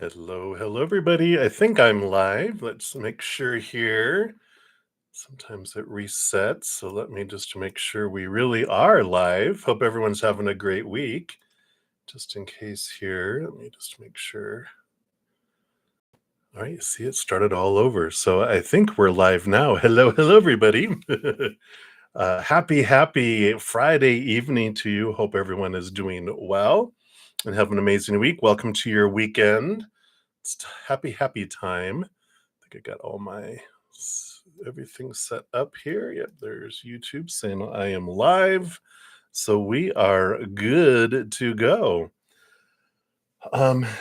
Hello, everybody. I think I'm live. Let's make sure here. Sometimes it resets, so let me just make sure we really are live. Hope everyone's having a great week. Just in case here, let me just make sure. All right, you see it started all over. So I think we're live now. Hello, everybody. Happy Friday evening to you. Hope everyone is doing well and have an amazing week. Welcome to your weekend. It's happy time. I think I got all my everything set up here. Yep, there's YouTube saying I am live. So we are good to go.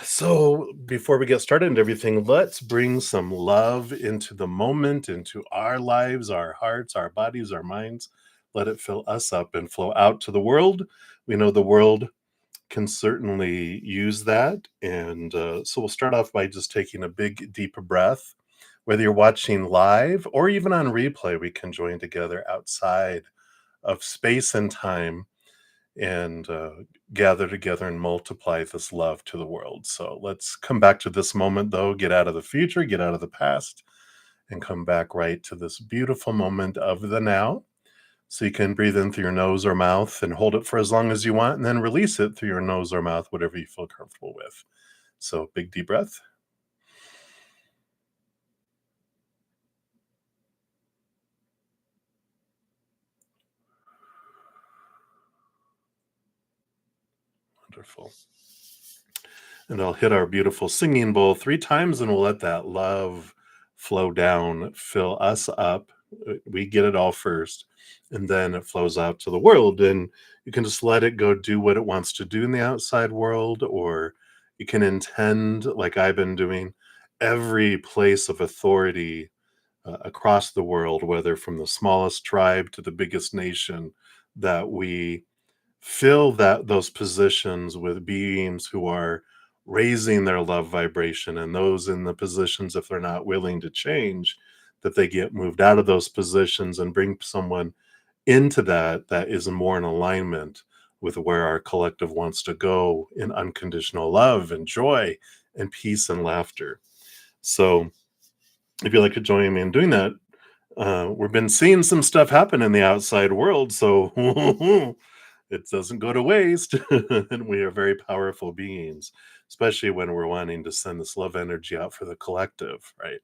So before we get started and everything, let's bring some love into the moment, into our lives, our hearts, our bodies, our minds. Let it fill us up and flow out to the world. We know the world can certainly use that. And so we'll start off by just taking a big, deep breath. Whether you're watching live or even on replay, we can join together outside of space and time and gather together and multiply this love to the world. So let's come back to this moment, though, get out of the future, get out of the past, and come back right to this beautiful moment of the now. So you can breathe in through your nose or mouth and hold it for as long as you want, and then release it through your nose or mouth, whatever you feel comfortable with. So big deep breath. Wonderful. And I'll hit our beautiful singing bowl 3 times, and we'll let that love flow down, fill us up. We get it all first, and then it flows out to the world. And you can just let it go do what it wants to do in the outside world, or you can intend, like I've been doing, every place of authority across the world, whether from the smallest tribe to the biggest nation, that we fill those positions with beings who are raising their love vibration, and those in the positions, if they're not willing to change, that they get moved out of those positions and bring someone into that is more in alignment with where our collective wants to go in unconditional love and joy and peace and laughter. So if you'd like to join me in doing that, we've been seeing some stuff happen in the outside world, so it doesn't go to waste. And we are very powerful beings, especially when we're wanting to send this love energy out for the collective, right?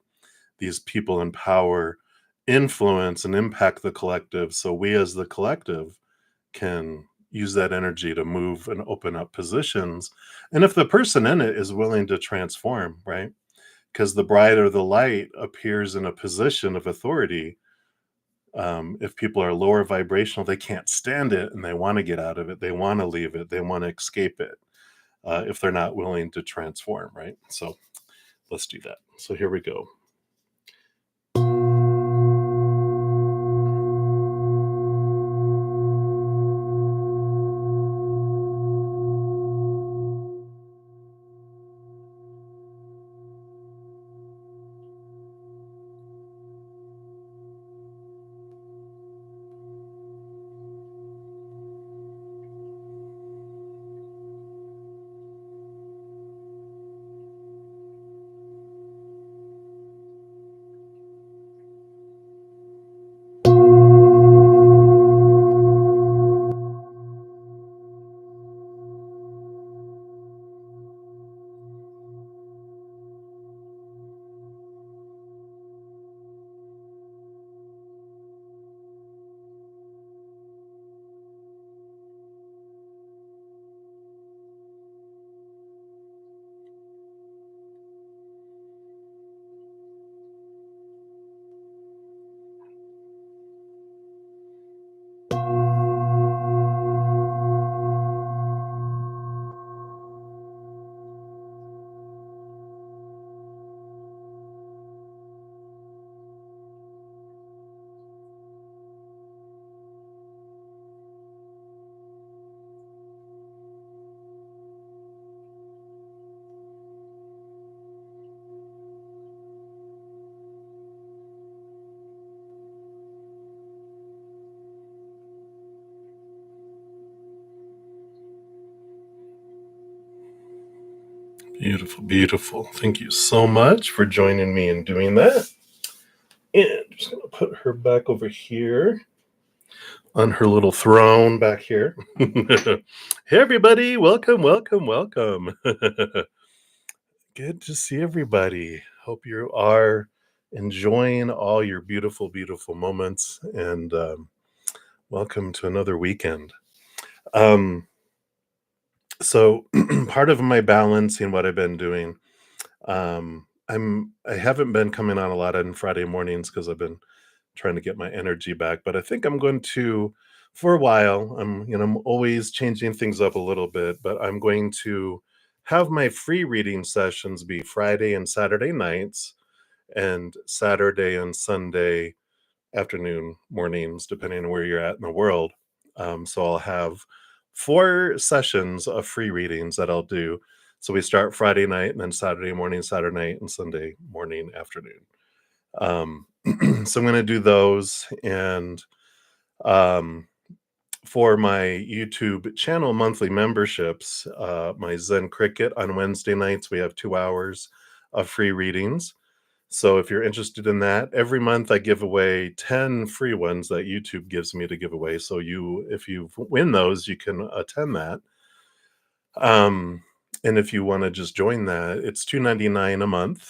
These people in power influence and impact the collective, so we as the collective can use that energy to move and open up positions. And if the person in it is willing to transform, right? Because the brighter the light appears in a position of authority, if people are lower vibrational, they can't stand it and they want to get out of it. They want to leave it. They want to escape it if they're not willing to transform, right? So let's do that. So here we go. Beautiful, beautiful. Thank you so much for joining me in doing that. And I'm just going to put her back over here on her little throne back here. Hey, everybody. Welcome, welcome, welcome. Good to see everybody. Hope you are enjoying all your beautiful, beautiful moments. And welcome to another weekend. Um, so, part of my balancing what I've been doing. I haven't been coming on a lot on Friday mornings because I've been trying to get my energy back, but I think I'm going to for a while. I'm always changing things up a little bit, but I'm going to have my free reading sessions be Friday and Saturday nights and Saturday and Sunday afternoon, mornings, depending on where you're at in the world. So I'll have 4 sessions of free readings that I'll do. So we start Friday night and then Saturday morning, Saturday night, and Sunday morning, afternoon. Um, so I'm going to do those. And um, for my YouTube channel monthly memberships, my Zen Cricket on Wednesday nights, we have 2 hours of free readings. So if you're interested in that, every month I give away 10 free ones that YouTube gives me to give away. So if you win those, you can attend that. Um, and if you want to just join that, it's $2.99 a month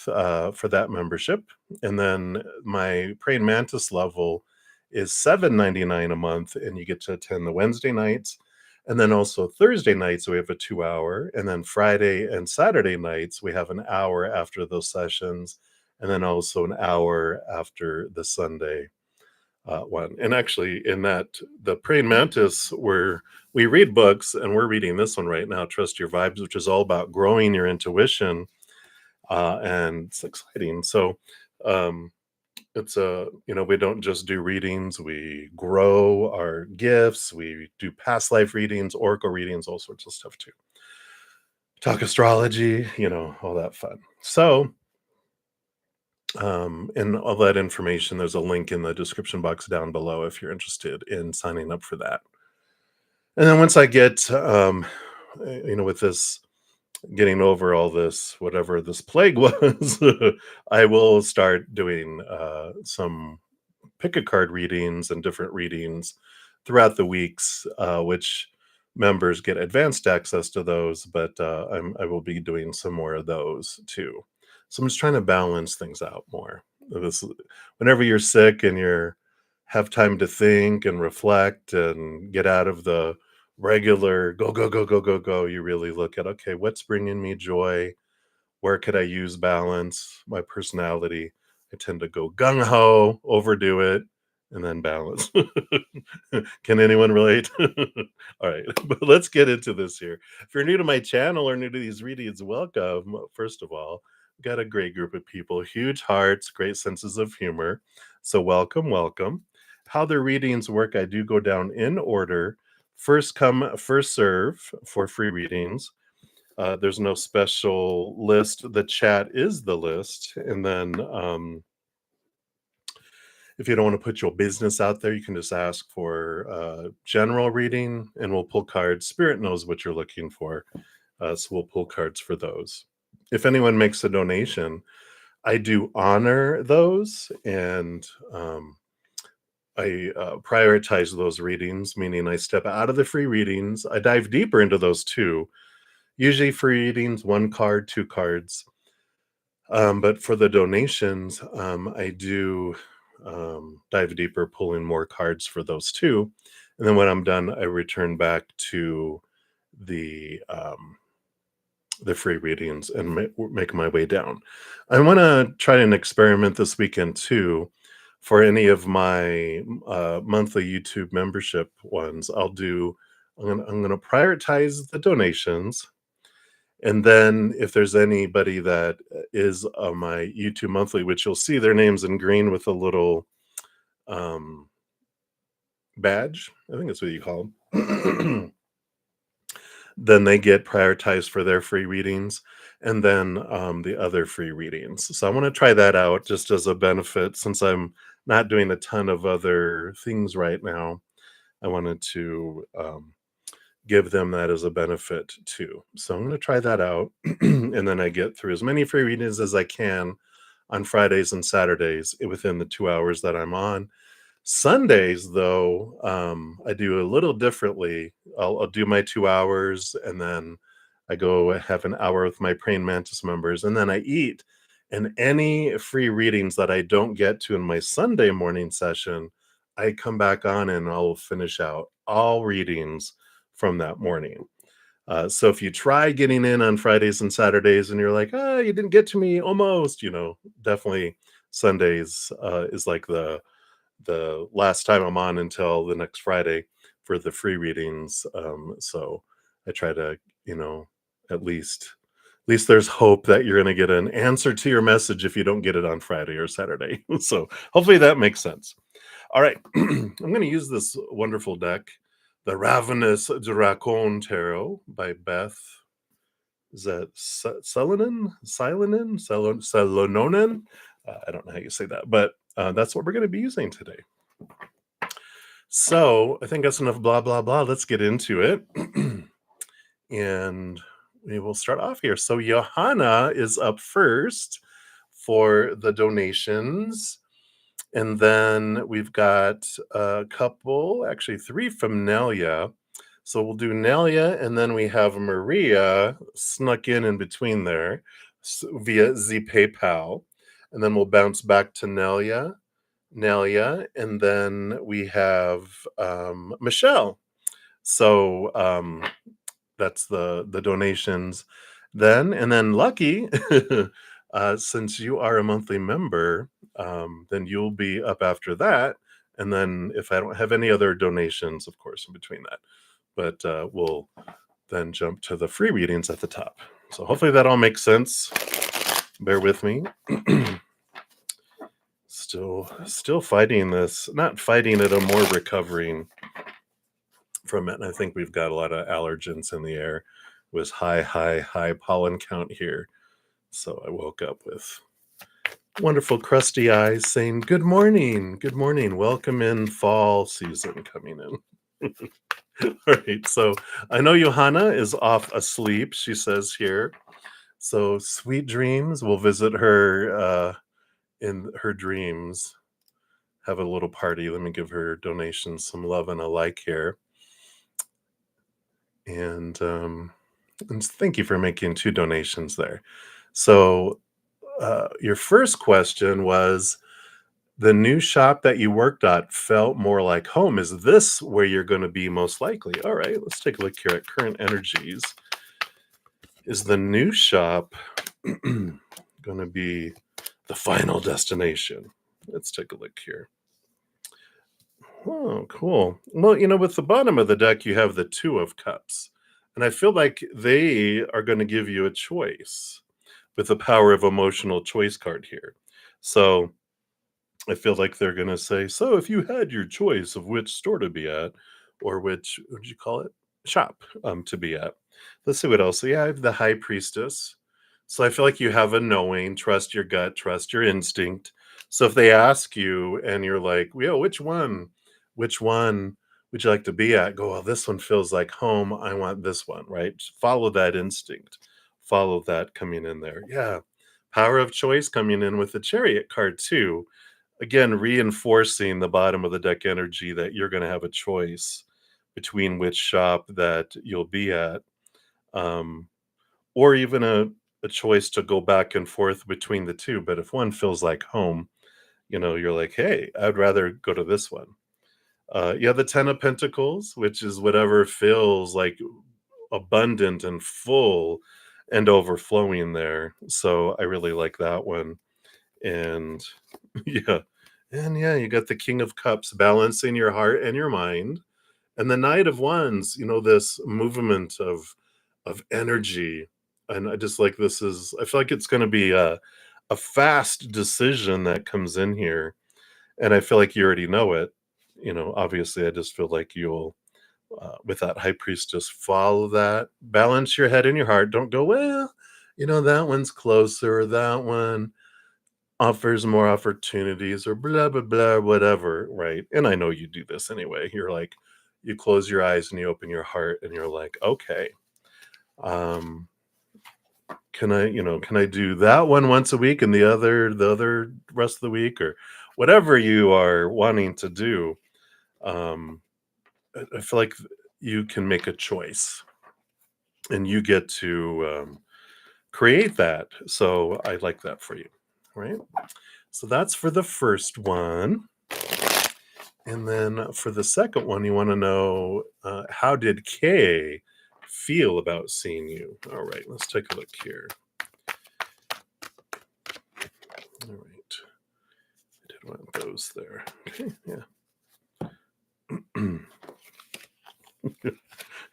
for that membership. And then my Praying Mantis level is $7.99 a month, and you get to attend the Wednesday nights. And then also Thursday nights, we have a 2 hour. And then Friday and Saturday nights, we have an hour after those sessions. And then also an hour after the Sunday one. And actually, in that, the Praying Mantis, where we read books, and we're reading this one right now, Trust Your Vibes, which is all about growing your intuition. And it's exciting. So, um, we don't just do readings, we grow our gifts, we do past life readings, oracle readings, all sorts of stuff too. Talk astrology, all that fun. So, and all that information, there's a link in the description box down below if you're interested in signing up for that. And then once I get, with this getting over all this, whatever this plague was, I will start doing some pick a card readings and different readings throughout the weeks, which members get advanced access to those, but I will be doing some more of those too. So I'm just trying to balance things out more. This, whenever you're sick and you're have time to think and reflect and get out of the regular go go go go go go, you really look at, okay, what's bringing me joy, where could I use balance? My personality, I tend to go gung ho, overdo it, and then balance. Can anyone relate? All right, but let's get into this here. If you're new to my channel or new to these readings, welcome. First of all, we've got a great group of people, huge hearts, great senses of humor. So welcome, welcome. How the readings work, I do go down in order. First come, first serve for free readings. There's no special list. The chat is the list. And then if you don't want to put your business out there, you can just ask for general reading and we'll pull cards. Spirit knows what you're looking for. So we'll pull cards for those. If anyone makes a donation, I do honor those, and I prioritize those readings, meaning I step out of the free readings. I dive deeper into those too. Usually free readings, 1 card, 2 cards. But for the donations, I do dive deeper, pulling more cards for those too. And then when I'm done, I return back to the free readings and make my way down. I want to try an experiment this weekend too. For any of my monthly YouTube membership ones, I'm gonna prioritize the donations, and then if there's anybody that is my YouTube monthly, which you'll see their names in green with a little um, badge, I think that's what you call them, then they get prioritized for their free readings, and then the other free readings. So I want to try that out just as a benefit, since I'm not doing a ton of other things right now. I wanted to give them that as a benefit too. So I'm going to try that out. And then I get through as many free readings as I can on Fridays and Saturdays within the 2 hours that I'm on. Sundays, though, I do a little differently. I'll do my 2 hours, and then I go have an hour with my praying mantis members, and then I eat. And any free readings that I don't get to in my Sunday morning session, I come back on and I'll finish out all readings from that morning. So if you try getting in on Fridays and Saturdays and you're like, oh, you didn't get to me almost, definitely Sundays is like the last time I'm on until the next Friday for the free readings. So I try to, you know, at least there's hope that you're going to get an answer to your message if you don't get it on Friday or Saturday. So hopefully that makes sense. All right, I'm going to use this wonderful deck, the Ravenous Dracon Tarot by Beth. Is that Salonen? I don't know how you say that, but that's what we're going to be using today. So I think that's enough blah, blah, blah. Let's get into it. And we will start off here. So Johanna is up first for the donations. And then we've got a couple, actually 3 from Nelia. So we'll do Nelia, and then we have Maria snuck in between there via the PayPal. And then we'll bounce back to Nelia, and then we have Michelle. So that's the donations then. And then Lucky, since you are a monthly member, then you'll be up after that. And then if I don't have any other donations, of course, in between that. But we'll then jump to the free readings at the top. So hopefully that all makes sense. Bear with me. Still fighting this, not fighting it, I'm more recovering from it. And I think we've got a lot of allergens in the air. It was high pollen count here. So I woke up with wonderful crusty eyes saying, good morning, welcome in fall season coming in. All right, so I know Johanna is off asleep, she says here. So sweet dreams. We'll visit her in her dreams. Have a little party. Let me give her donations some love and a like here. And thank you for making 2 donations there. So your first question was, the new shop that you worked at felt more like home. Is this where you're going to be most likely? All right, let's take a look here at current energies. Is the new shop going to be the final destination? Let's take a look here. Oh, cool. Well, with the bottom of the deck, you have the 2 of Cups. And I feel like they are going to give you a choice with the power of emotional choice card here. So I feel like they're going to say, so if you had your choice of which store to be at, or which, what did you call it? Shop to be at. Let's see what else. So yeah, I have the High Priestess. So I feel like you have a knowing, trust your gut, trust your instinct. So if they ask you and you're like, yeah, which one would you like to be at? Go, well, this one feels like home. I want this one, right? Just follow that instinct. Follow that coming in there. Yeah. Power of choice coming in with the Chariot card too. Again, reinforcing the bottom of the deck energy that you're going to have a choice between which shop that you'll be at, or even a choice to go back and forth between the 2. But if one feels like home, you're like, hey, I'd rather go to this one. You have the 10 of Pentacles, which is whatever feels like abundant and full and overflowing there. So I really like that one. And yeah. And yeah, you got the King of Cups balancing your heart and your mind. And the Knight of Wands, this movement of energy. And I just like I feel like it's going to be a fast decision that comes in here. And I feel like you already know it. Obviously, I just feel like you'll, with that High Priestess, follow that. Balance your head and your heart. Don't go, well, that one's closer, or that one offers more opportunities, or blah, blah, blah, whatever, right? And I know you do this anyway. You're like, you close your eyes and you open your heart and you're like, okay, um, can I do that one once a week and the other rest of the week, or whatever you are wanting to do. Um, I feel like you can make a choice and you get to create that. So I like that for you, right? So that's for the first one. And then for the second one, you want to know, how did Kay feel about seeing you? All right, let's take a look here. All right, I did want those there. Okay, yeah.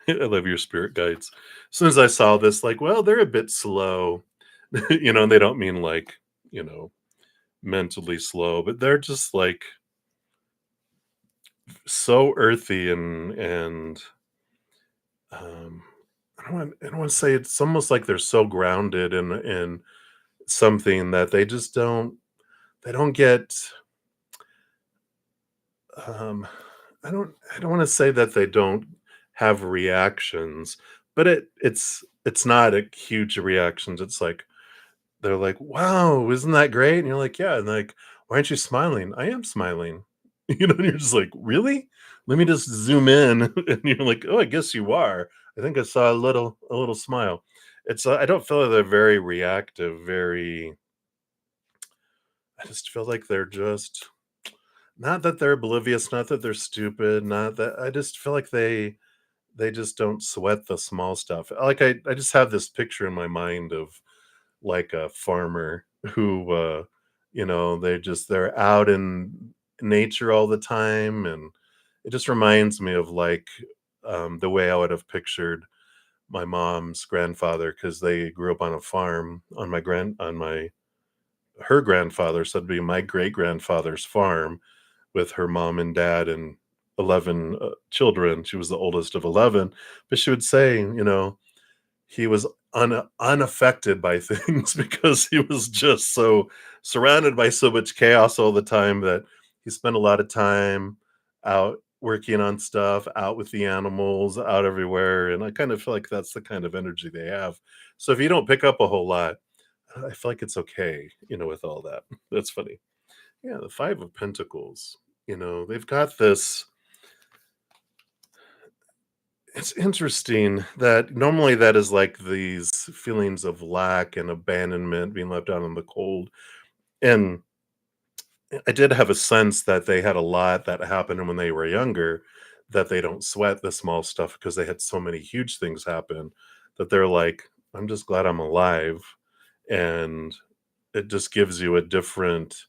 I love your spirit guides. As soon as I saw this, like, well, they're a bit slow, and they don't mean like, you know, mentally slow, but they're just like so earthy and um I don't want to say, it's almost like they're so grounded in something that they don't get. um I don't want to say that they don't have reactions, but it's not a huge reactions. It's like they're like, "Wow, isn't that great?" And you're like, "Yeah." And like, "Why aren't you smiling?" "I am smiling." And you're just like, "Really? Let me just zoom in." And you're like, "Oh, I guess you are. I think I saw a little smile." I don't feel like they're very reactive, very. I just feel like they're just, not that they're oblivious, not that they're stupid, not that, I just feel like they just don't sweat the small stuff. Like I just have this picture in my mind of like a farmer who they're out in nature all the time, and it just reminds me of like the way I would have pictured my mom's grandfather, because they grew up on a farm on my her grandfather, so it'd be my great grandfather's farm, with her mom and dad and 11 children. She was the oldest of 11, but she would say, he was unaffected by things because he was just so surrounded by so much chaos all the time, that he spent a lot of time out working on stuff, out with the animals, out everywhere. And I kind of feel like that's the kind of energy they have. So if you don't pick up a whole lot, I feel like it's okay, with all that. That's funny. Yeah, the Five of Pentacles. They've got this. It's interesting that normally that is like these feelings of lack and abandonment, being left out in the cold. And I did have a sense that they had a lot that happened when they were younger, that they don't sweat the small stuff because they had so many huge things happen, that they're like, I'm just glad I'm alive. And it just gives you a different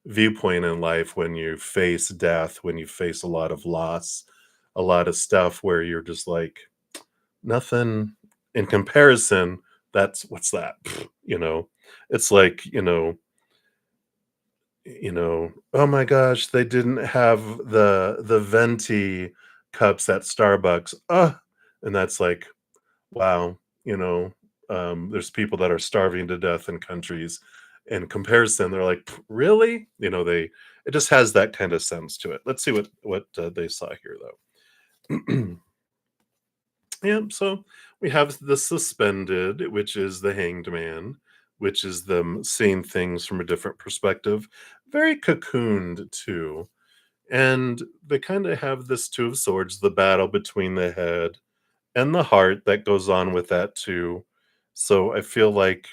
viewpoint in life when you face death, when you face a lot of loss, a lot of stuff where you're just like, nothing in comparison. That's what's that? It's like, oh my gosh, they didn't have the venti cups at Starbucks. And that's like, wow, there's people that are starving to death in countries. In comparison, they're like, really? It just has that kind of sense to it. Let's see what they saw here though. Yeah, so we have the suspended, which is the hanged man, which is them seeing things from a different perspective. Very cocooned too. And they kind of have this Two of Swords, the battle between the head and the heart that goes on with that too. So I feel like,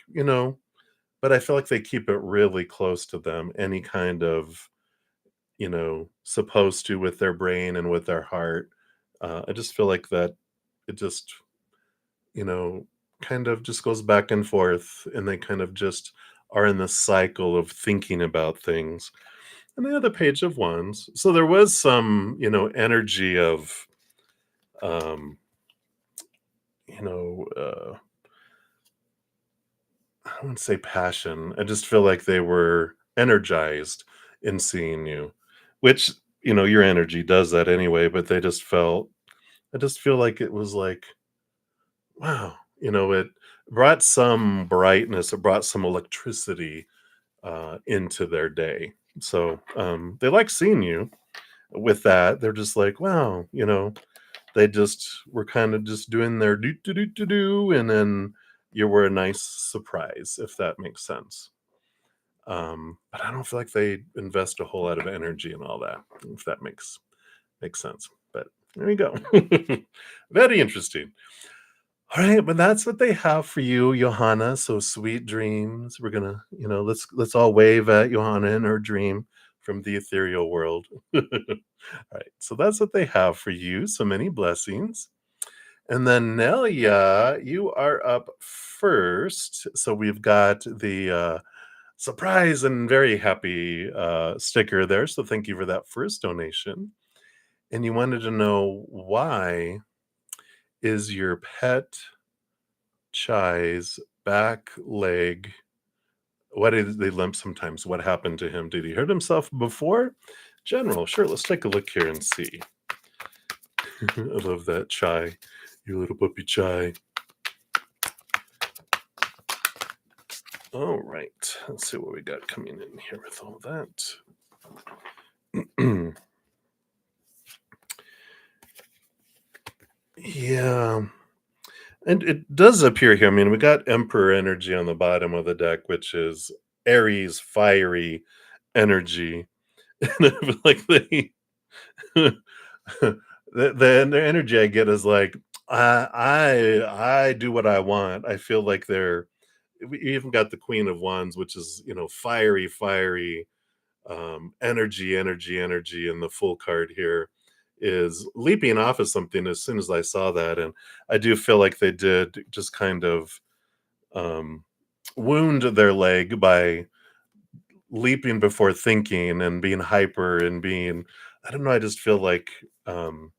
but I feel like they keep it really close to them. Any kind of, supposed to, with their brain and with their heart. I just feel like that it just, you know, kind of just goes back and forth, and they kind of just are in the cycle of thinking about things. And the other Page of Wands. So there was some, energy of, you know, uh, I don't want to say passion. I just feel like they were energized in seeing you, which, your energy does that anyway, but I just feel like it was like, wow, it brought some brightness, it brought some electricity into their day. So they like seeing you with that. They're just like, wow, They just were kind of just doing their do do do do do, and then you were a nice surprise, if that makes sense. But I don't feel like they invest a whole lot of energy in all that, if that makes sense. But there you go. Very interesting. All right, but that's what they have for you, Johanna. So sweet dreams. We're gonna, let's all wave at Johanna in her dream from the ethereal world. All right, so that's what they have for you. So many blessings. And then Nelia, you are up first. So we've got the surprise and very happy sticker there. So thank you for that first donation. And you wanted to know, why is your pet Chai's back leg, why did they limp sometimes? What happened to him? Did he hurt himself before? General, sure, let's take a look here and see. I love that, Chai. You little puppy Chai. All right, let's see what we got coming in here with all that. Yeah. And it does appear here. I mean, we got Emperor energy on the bottom of the deck, which is Aries, fiery energy. And I feel like the energy I get is like, I do what I want. I feel like we even got the Queen of Wands, which is, fiery, energy, and the full card here is leaping off of something as soon as I saw that. And I do feel like they did just kind of um, wound their leg by leaping before thinking and being hyper and being, I don't know, I just feel like the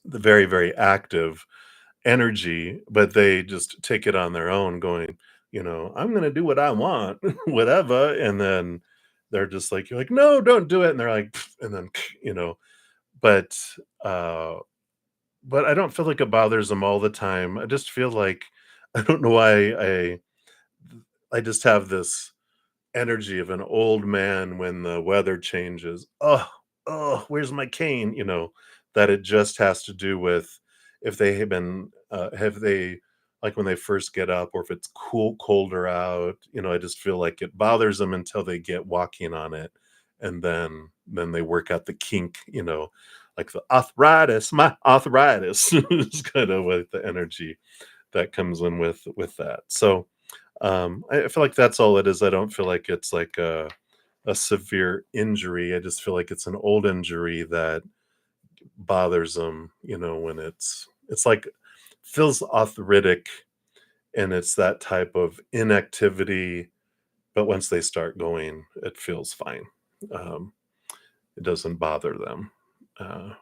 very, very active energy, but they just take it on their own, going, I'm going to do what I want, whatever. And then they're just like, you're like, no, don't do it. And they're like, "Pff," and then, but, uh, but I don't feel like it bothers them all the time. I just feel like, I don't know why I just have this energy of an old man when the weather changes. Oh, where's my cane? That it just has to do with if they have they, like when they first get up, or if it's colder out. I just feel like it bothers them until they get walking on it, and then they work out the kink. Like the arthritis, my arthritis is kind of what the energy that comes in with that. So I feel like that's all it is. I don't feel like it's like a severe injury. I just feel like it's an old injury that bothers them, when it's like feels arthritic, and it's that type of inactivity, but once they start going, it feels fine. Um, it doesn't bother them. Uh,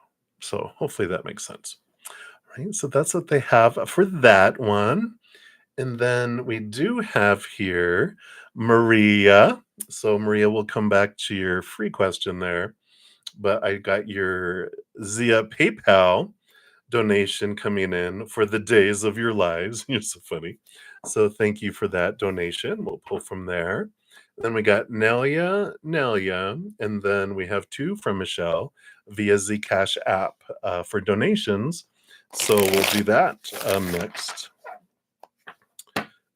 so hopefully that makes sense. Right. So that's what they have for that one. And then we do have here Maria. So Maria, will come back to your free question there, but I got your Zia PayPal donation coming in for the days of your lives. You're so funny. So thank you for that donation. We'll pull from there. Then we got Nelia, and then we have two from Michelle via the Cash app for donations. So we'll do that next.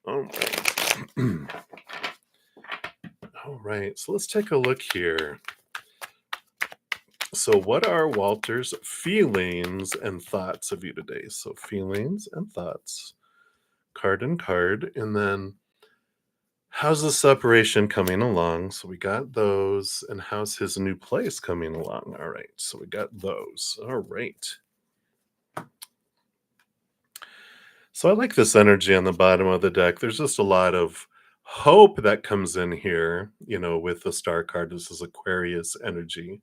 All right. All right. So let's take a look here. So, what are Walter's feelings and thoughts of you today? So, feelings and thoughts, card and card. And then, how's the separation coming along? So, we got those. And how's his new place coming along? All right. So, we got those. All right. So, I like this energy on the bottom of the deck. There's just a lot of hope that comes in here, with the star card. This is Aquarius energy.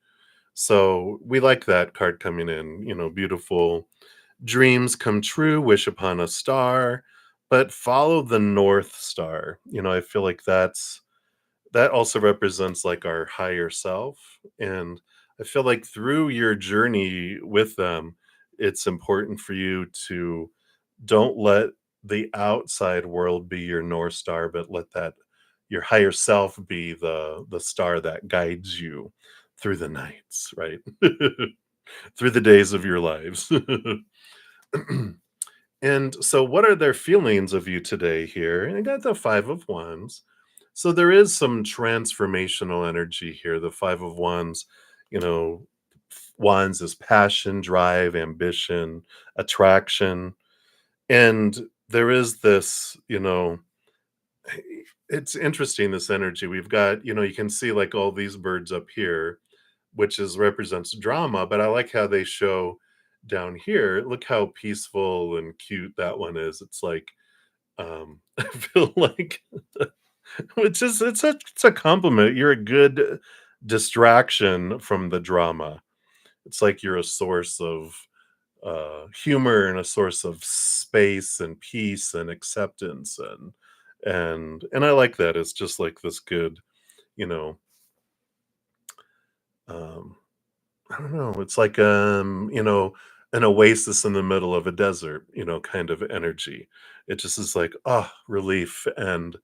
So, we like that card coming in, beautiful dreams come true, wish upon a star, but follow the North Star. I feel like that also represents like our higher self. And I feel like through your journey with them, it's important for you to don't let the outside world be your North Star, but let that your higher self be the star that guides you through the nights, right? through the days of your lives. And so, what are their feelings of you today here? And I got the Five of Wands. So, there is some transformational energy here. The Five of Wands, you know, Wands is passion, drive, ambition, attraction. And there is this, it's interesting, this energy. We've got, you can see like all these birds up here, which is represents drama, but I like how they show down here. Look how peaceful and cute that one is. It's like I feel like which is it's a compliment. You're a good distraction from the drama. It's like you're a source of humor and a source of space and peace and acceptance and I like that. It's just like this good, you know, um, I don't know. It's like an oasis in the middle of a desert, kind of energy. It just is like, relief. And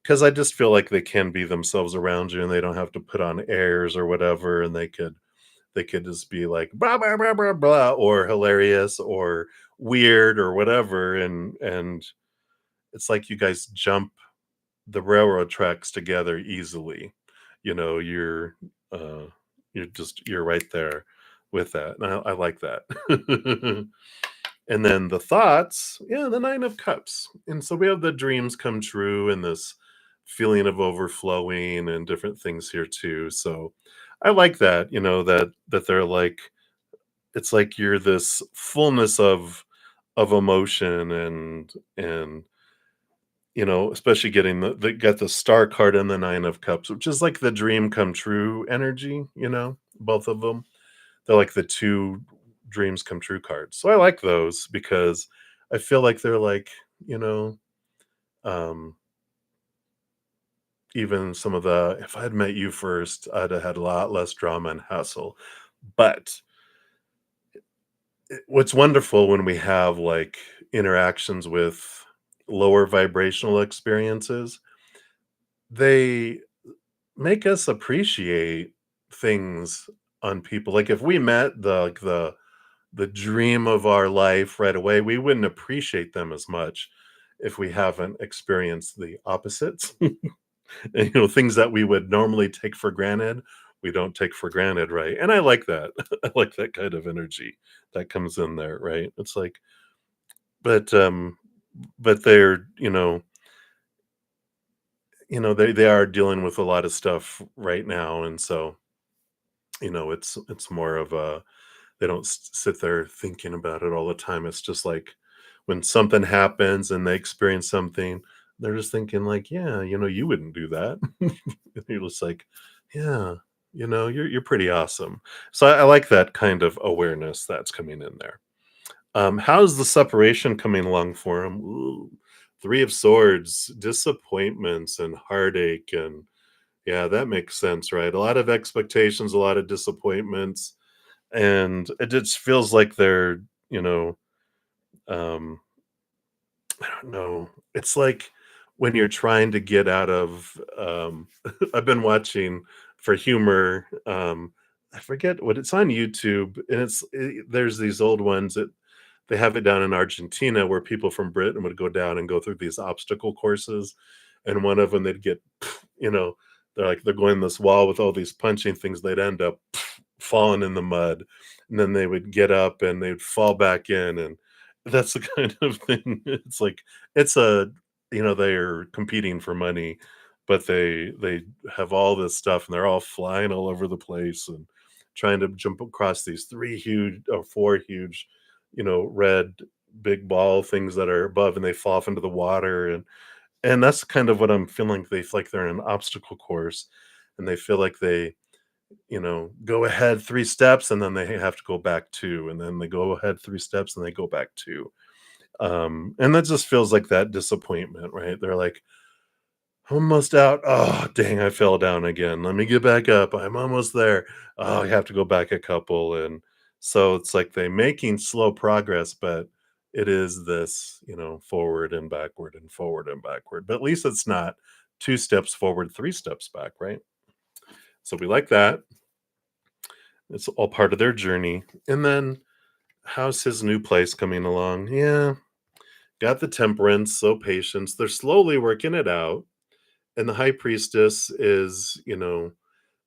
because I just feel like they can be themselves around you and they don't have to put on airs or whatever, and they could just be like blah blah blah blah blah or hilarious or weird or whatever. And it's like you guys jump the railroad tracks together easily. You know, uh you're right there with that. And I like that. And then the thoughts, yeah, the Nine of Cups. And so we have the dreams come true and this feeling of overflowing and different things here too. So I like that, that they're like, it's like you're this fullness of emotion and especially getting the got the star card and the Nine of Cups, which is like the dream come true energy, both of them. They're like the 2 dreams come true cards. So I like those because I feel like they're like, you know, um, even some of the if I'd met you first, I'd have had a lot less drama and hassle. But what's wonderful when we have like interactions with lower vibrational experiences, they make us appreciate things on people. Like if we met the dream of our life right away, we wouldn't appreciate them as much if we haven't experienced the opposites. And, things that we would normally take for granted, we don't take for granted, right? And I like that. I like that kind of energy that comes in there, right? It's like, but they're, they are dealing with a lot of stuff right now, and so it's more of a they don't sit there thinking about it all the time. It's just like when something happens and they experience something, they're just thinking like, yeah, you wouldn't do that. You're just like, yeah, you're pretty awesome. So I like that kind of awareness that's coming in there. How's the separation coming along for him? Ooh, Three of Swords, disappointments and heartache, and yeah, that makes sense, right? A lot of expectations, a lot of disappointments, and it just feels like they're, um, I don't know. It's like when you're trying to get out of, I've been watching for humor. I forget what it's on YouTube, and there's these old ones that they have it down in Argentina where people from Britain would go down and go through these obstacle courses, and one of them they'd get, you know, they're going this wall with all these punching things. They'd end up falling in the mud, and then they would get up and they'd fall back in, and that's the kind of thing. It's like it's a they're competing for money, but they have all this stuff and they're all flying all over the place and trying to jump across these 4 huge, red big ball things that are above, and they fall off into the water, and that's kind of what I'm feeling. They feel like they're in an obstacle course, and they feel like they, go ahead 3 steps, and then they have to go back 2, and then they go ahead 3 steps, and they go back 2. And that just feels like that disappointment, right? They're like, "Almost out. Oh, dang, I fell down again. Let me get back up. I'm almost there. Oh, I have to go back a couple." And so it's like they making slow progress, but it is this, forward and backward and forward and backward. But at least it's not 2 steps forward, 3 steps back, right? So we like that. It's all part of their journey. And then how's his new place coming along? Yeah, got the temperance, so patience. They're slowly working it out. And the high priestess is,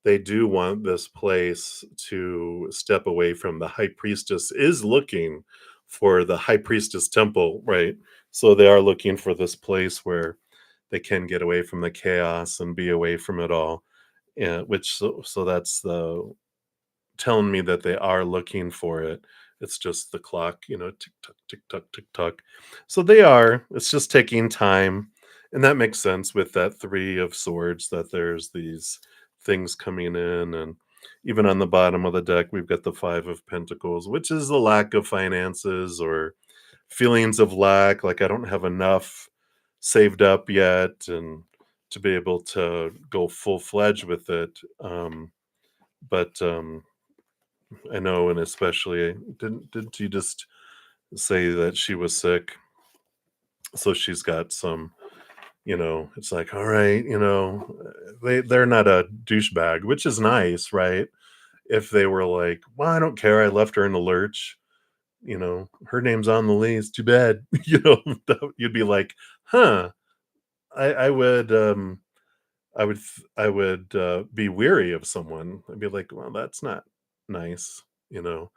they do want this place to step away from the high priestess is looking for the high priestess temple, right? So they are looking for this place where they can get away from the chaos and be away from it all. And which so that's the telling me that they are looking for it. It's just the clock, tick tock, tick tock, tick tock. So they are. It's just taking time. And that makes sense with that three of swords, that there's these things coming in. And even on the bottom of the deck, we've got the five of pentacles, which is the lack of finances or feelings of lack. Like I don't have enough saved up yet and to be able to go full fledged with it. But I know, and especially didn't you just say that she was sick? So she's got some, it's like, all right, they're not a douchebag, which is nice, right? If they were like, well, I don't care, I left her in the lurch, her name's on the lease, too bad, you'd be like, huh, I would I would be weary of someone. I'd be like, well, that's not nice, you know.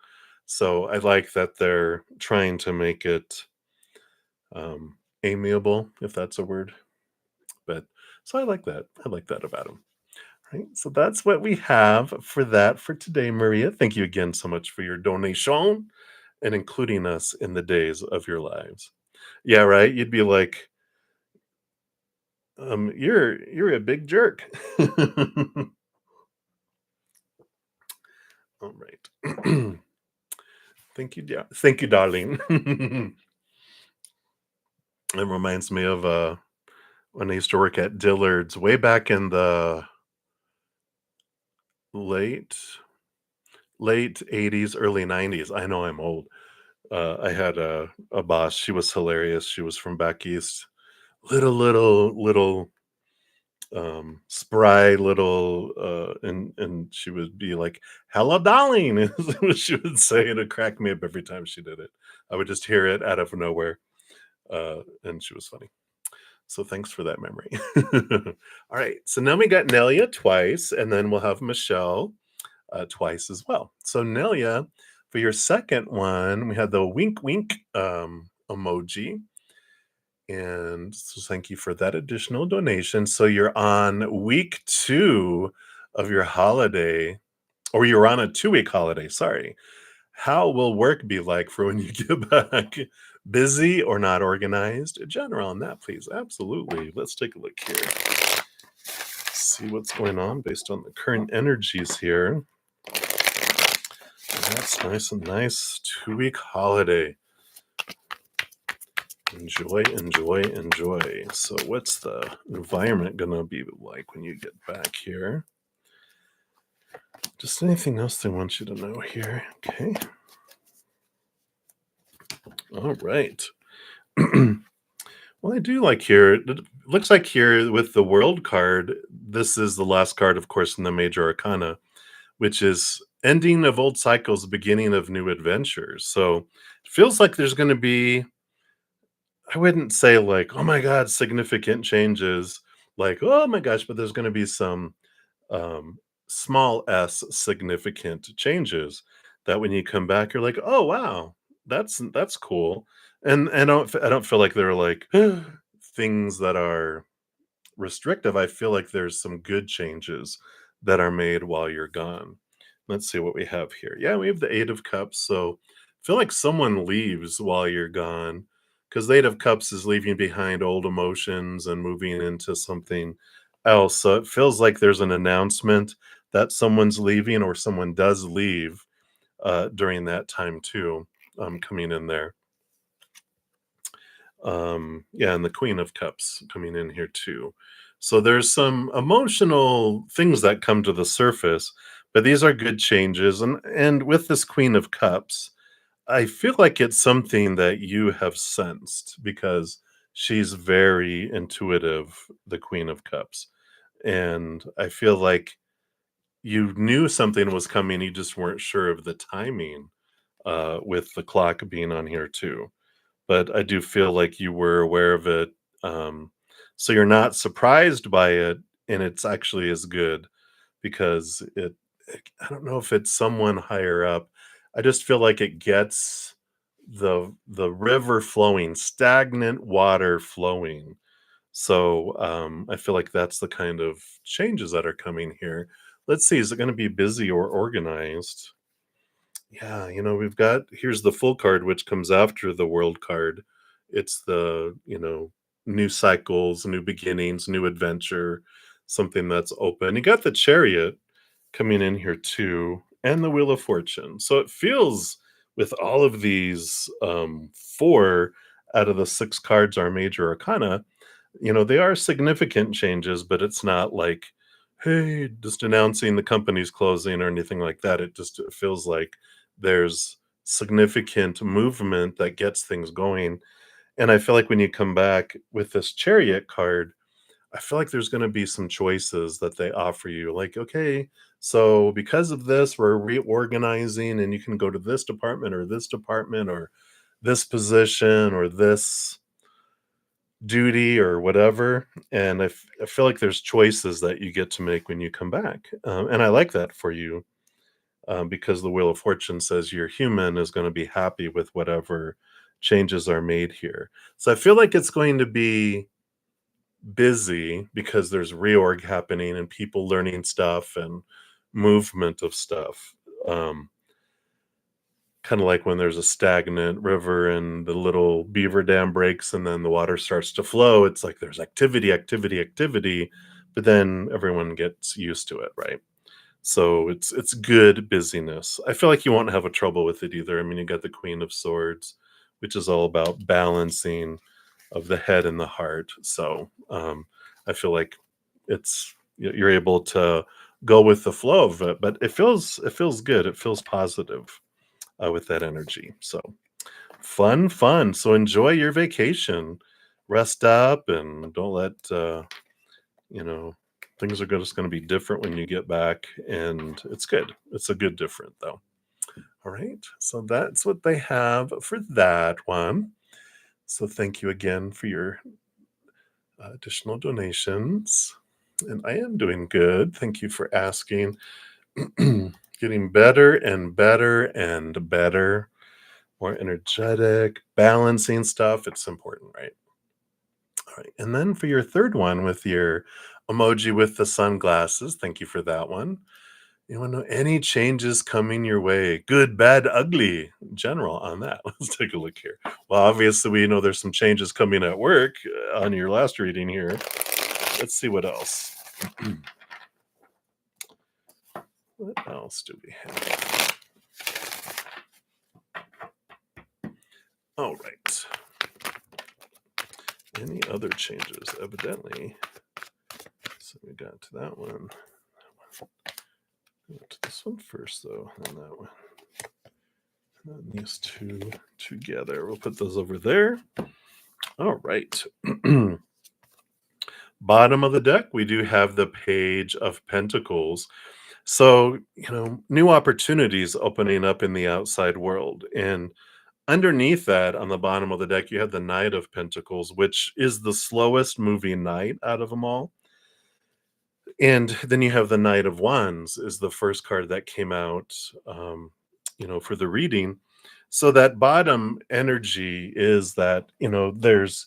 So I like that they're trying to make it amiable, if that's a word. But so I like that. I like that about them. Right. So that's what we have for that for today, Maria. Thank you again so much for your donation and including us in the days of your lives. Yeah, right. You'd be like, you're a big jerk. All right. Thank you, thank you, darling. It reminds me of when I used to work at Dillard's way back in the late late 80s, early 90s. I know I'm old. I had a boss. She was hilarious. She was from back east. Little spry little and she would be like, "Hello, darling," is what she would say, and it cracked me up every time she did it. I would just hear it out of nowhere, and she was funny. So thanks for that memory. All right, so now we got Nelia twice, and then we'll have Michelle twice as well. So Nelia, for your second one, we had the wink wink emoji. And so thank you for that additional donation. So you're on week 2 of your holiday, or you're on a 2-week holiday, sorry. How will work be like for when you get back? Busy or not organized? General on that, please. Absolutely. Let's take a look here. See what's going on based on the current energies here. That's nice and nice. 2-week holiday. Enjoy, enjoy, enjoy. So what's the environment gonna be like when you get back here? Just anything else they want you to know here. Okay. All right. Well, I do like here. It looks like here with the world card, this is the last card, of course, in the major arcana, which is ending of old cycles, beginning of new adventures. So it feels like there's going to be, I wouldn't say like, oh my God, significant changes, like, oh my gosh, but there's going to be some um, small s significant changes that when you come back, you're like, oh wow, that's cool. And I don't feel like they're like things that are restrictive. I feel like there's some good changes that are made while you're gone. Let's see what we have here. Yeah, we have the Eight of Cups. So I feel like someone leaves while you're gone because the Eight of Cups is leaving behind old emotions and moving into something else. So it feels like there's an announcement that someone's leaving or someone does leave during that time too, coming in there. Yeah, and the Queen of Cups coming in here too. So there's some emotional things that come to the surface, but these are good changes. And with this Queen of Cups, I feel like it's something that you have sensed because she's very intuitive, the Queen of Cups. And I feel like you knew something was coming, you just weren't sure of the timing, with the clock being on here too. But I do feel like you were aware of it, um, so you're not surprised by it, and it's actually as good because I don't know if it's someone higher up. I just feel like it gets the river flowing, stagnant water flowing. So, I feel like that's the kind of changes that are coming here. Let's see, is it gonna be busy or organized? Yeah, we've got here's the full card, which comes after the world card. It's the, new cycles, new beginnings, new adventure, something that's open. You got the chariot coming in here too, and the wheel of fortune. So it feels with all of these four out of the six cards are major arcana, they are significant changes, but it's not like, hey, just announcing the company's closing or anything like that. It feels like there's significant movement that gets things going. And I feel like when you come back with this chariot card, I feel like there's going to be some choices that they offer you. Like, okay, so because of this, we're reorganizing, and you can go to this department or this position or this duty or whatever. And I feel like there's choices that you get to make when you come back. And I like that for you, because the Wheel of Fortune says your human is going to be happy with whatever changes are made here. So I feel like it's going to be busy because there's reorg happening and people learning stuff and movement of stuff. Um, Kind of like when there's a stagnant river and the little beaver dam breaks and then the water starts to flow. It's like there's activity, activity, activity, but then everyone gets used to it, right? So it's good busyness. I feel like you won't have a trouble with it either. I mean, you got the Queen of Swords, which is all about balancing of the head and the heart. So I feel like you're able to go with the flow of it, but it feels good. It feels positive, with that energy. So fun, fun. So enjoy your vacation. Rest up and don't let you know things are just going to be different when you get back, and it's good. It's a good different though. All right. So that's what they have for that one. So thank you again for your additional donations. And I am doing good. Thank you for asking. Getting better and better and better, more energetic, balancing stuff. It's important, right? All right. And then for your third one with your emoji with the sunglasses, thank you for that one. You want to know any changes coming your way? Good, bad, ugly, general on that. Let's take a look here. Well, obviously, we know there's some changes coming at work, on your last reading here. Let's see what else. What else do we have? All right. Any other changes? Evidently. So we got to that one. Go to this one first, though, and that one. And then these two together. We'll put those over there. All right. Bottom of the deck, we do have the Page of Pentacles. So, new opportunities opening up in the outside world. And underneath that, on the bottom of the deck, you have the Knight of Pentacles, which is the slowest moving knight out of them all. And then you have the Knight of Wands is the first card that came out, for the reading. So that bottom energy is that, there's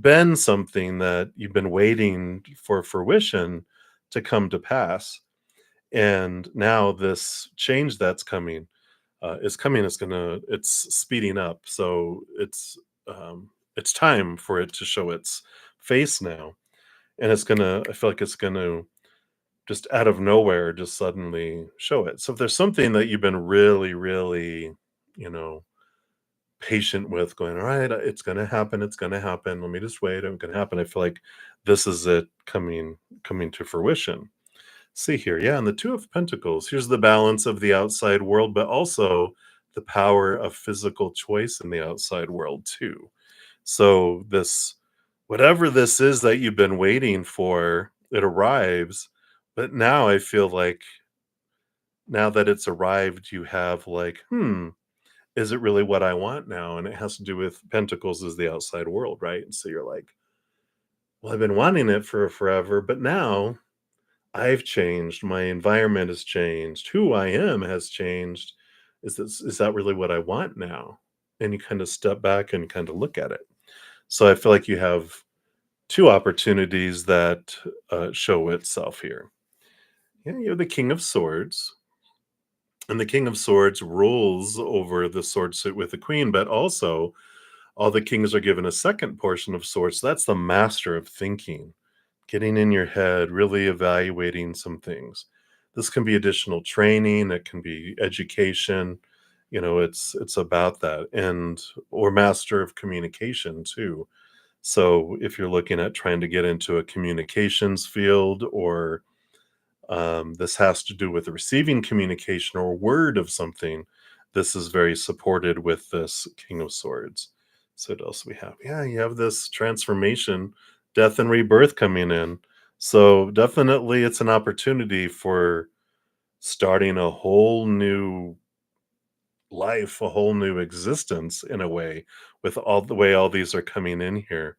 been something that you've been waiting for fruition to come to pass. And now this change that's coming, is coming. It's speeding up. So it's time for it to show its face now. And I feel like it's gonna just out of nowhere just suddenly show it. So if there's something that you've been really, really, you know, patient with, going, all right, it's gonna happen, it's gonna happen. Let me just wait, it's gonna happen. I feel like this is it coming to fruition. See here, yeah, and the Two of Pentacles. Here's the balance of the outside world, but also the power of physical choice in the outside world too. So this, whatever this is that you've been waiting for, it arrives. But now I feel like now that it's arrived, you have like, is it really what I want now? And it has to do with pentacles as the outside world, right? And so you're like, well, I've been wanting it for forever, but now I've changed. My environment has changed. Who I am has changed. Is that really what I want now? And you kind of step back and kind of look at it. So I feel like you have two opportunities that show itself here. Yeah, you're the King of Swords, and the King of Swords rules over the sword suit with the Queen, but also all the kings are given a second portion of swords. So that's the master of thinking, getting in your head, really evaluating some things. This can be additional training, it can be education. It's about that, and or master of communication too. So if you're looking at trying to get into a communications field, or this has to do with receiving communication or word of something, this is very supported with this King of Swords. So what else we have? Yeah, you have this transformation, death and rebirth coming in. So definitely it's an opportunity for starting a whole new life, a whole new existence in a way, with all the way all these are coming in here.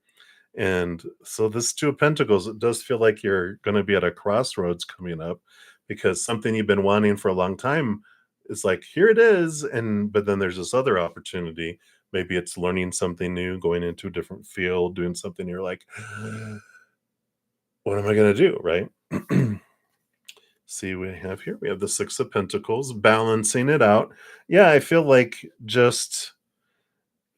And so this Two of Pentacles, it does feel like you're going to be at a crossroads coming up, because something you've been wanting for a long time is like, here it is. And but then there's this other opportunity. Maybe it's learning something new, going into a different field, doing something you're like, what am I going to do? Right. See, we have here, we have the Six of Pentacles balancing it out. Yeah, I feel like just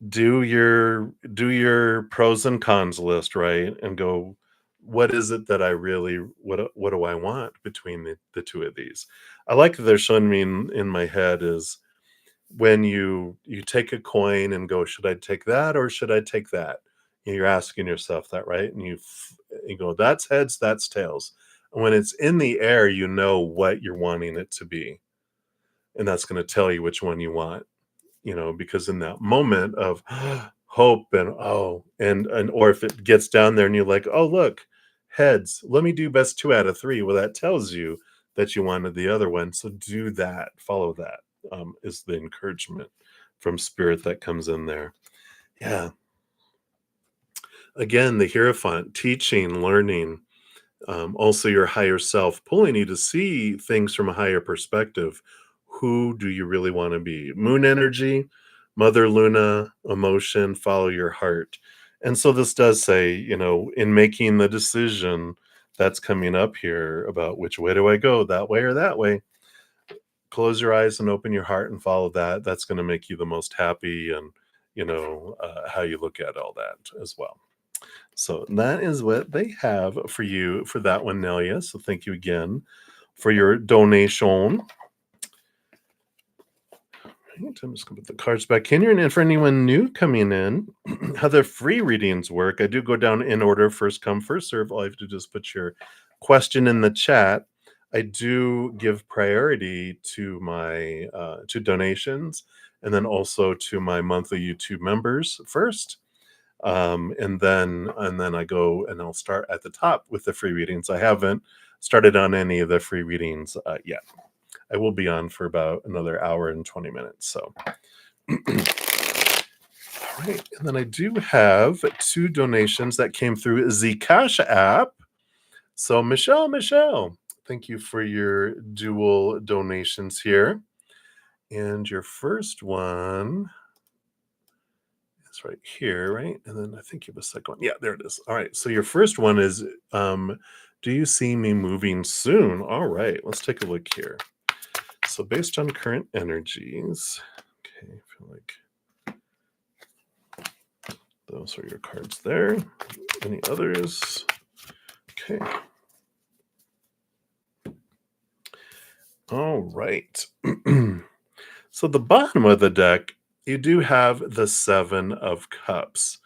do your pros and cons list, right? And go, what is it that I really what do I want between the two of these? I like that they're showing me in my head is when you take a coin and go, should I take that or should I take that? And you're asking yourself that, right? And you go, that's heads, that's tails. And when it's in the air, you know what you're wanting it to be. And that's going to tell you which one you want, because in that moment of hope and and or if it gets down there and you're like, oh look, heads, let me do best 2 out of 3. Well, that tells you that you wanted the other one. So do that, follow that, is the encouragement from spirit that comes in there. Yeah. Again, the Hierophant, teaching, learning, also your higher self pulling you to see things from a higher perspective. Who do you really want to be? Moon energy, Mother Luna, emotion, follow your heart. And so this does say, in making the decision that's coming up here about which way do I go, that way or that way, close your eyes and open your heart and follow that. That's going to make you the most happy, and how you look at all that as well. So that is what they have for you for that one, Nelia. So thank you again for your donation. Right, I'm just going to put the cards back in here. And for anyone new coming in, how the free readings work, I do go down in order, first come, first serve. All you have to do is put your question in the chat. I do give priority to my to donations, and then also to my monthly YouTube members first. And then I go and I'll start at the top with the free readings. I haven't started on any of the free readings yet. I will be on for about another hour and 20 minutes. So, all right. And then I do have 2 donations that came through the CashApp. So, Michelle, thank you for your dual donations here. And your first one, it's right here, right? And then I think you have a second one. Yeah, there it is. All right. So your first one is, do you see me moving soon? All right. Let's take a look here. So based on current energies, okay, I feel like those are your cards there. Any others? Okay. All right. So the bottom of the deck, you do have the 7 of Cups.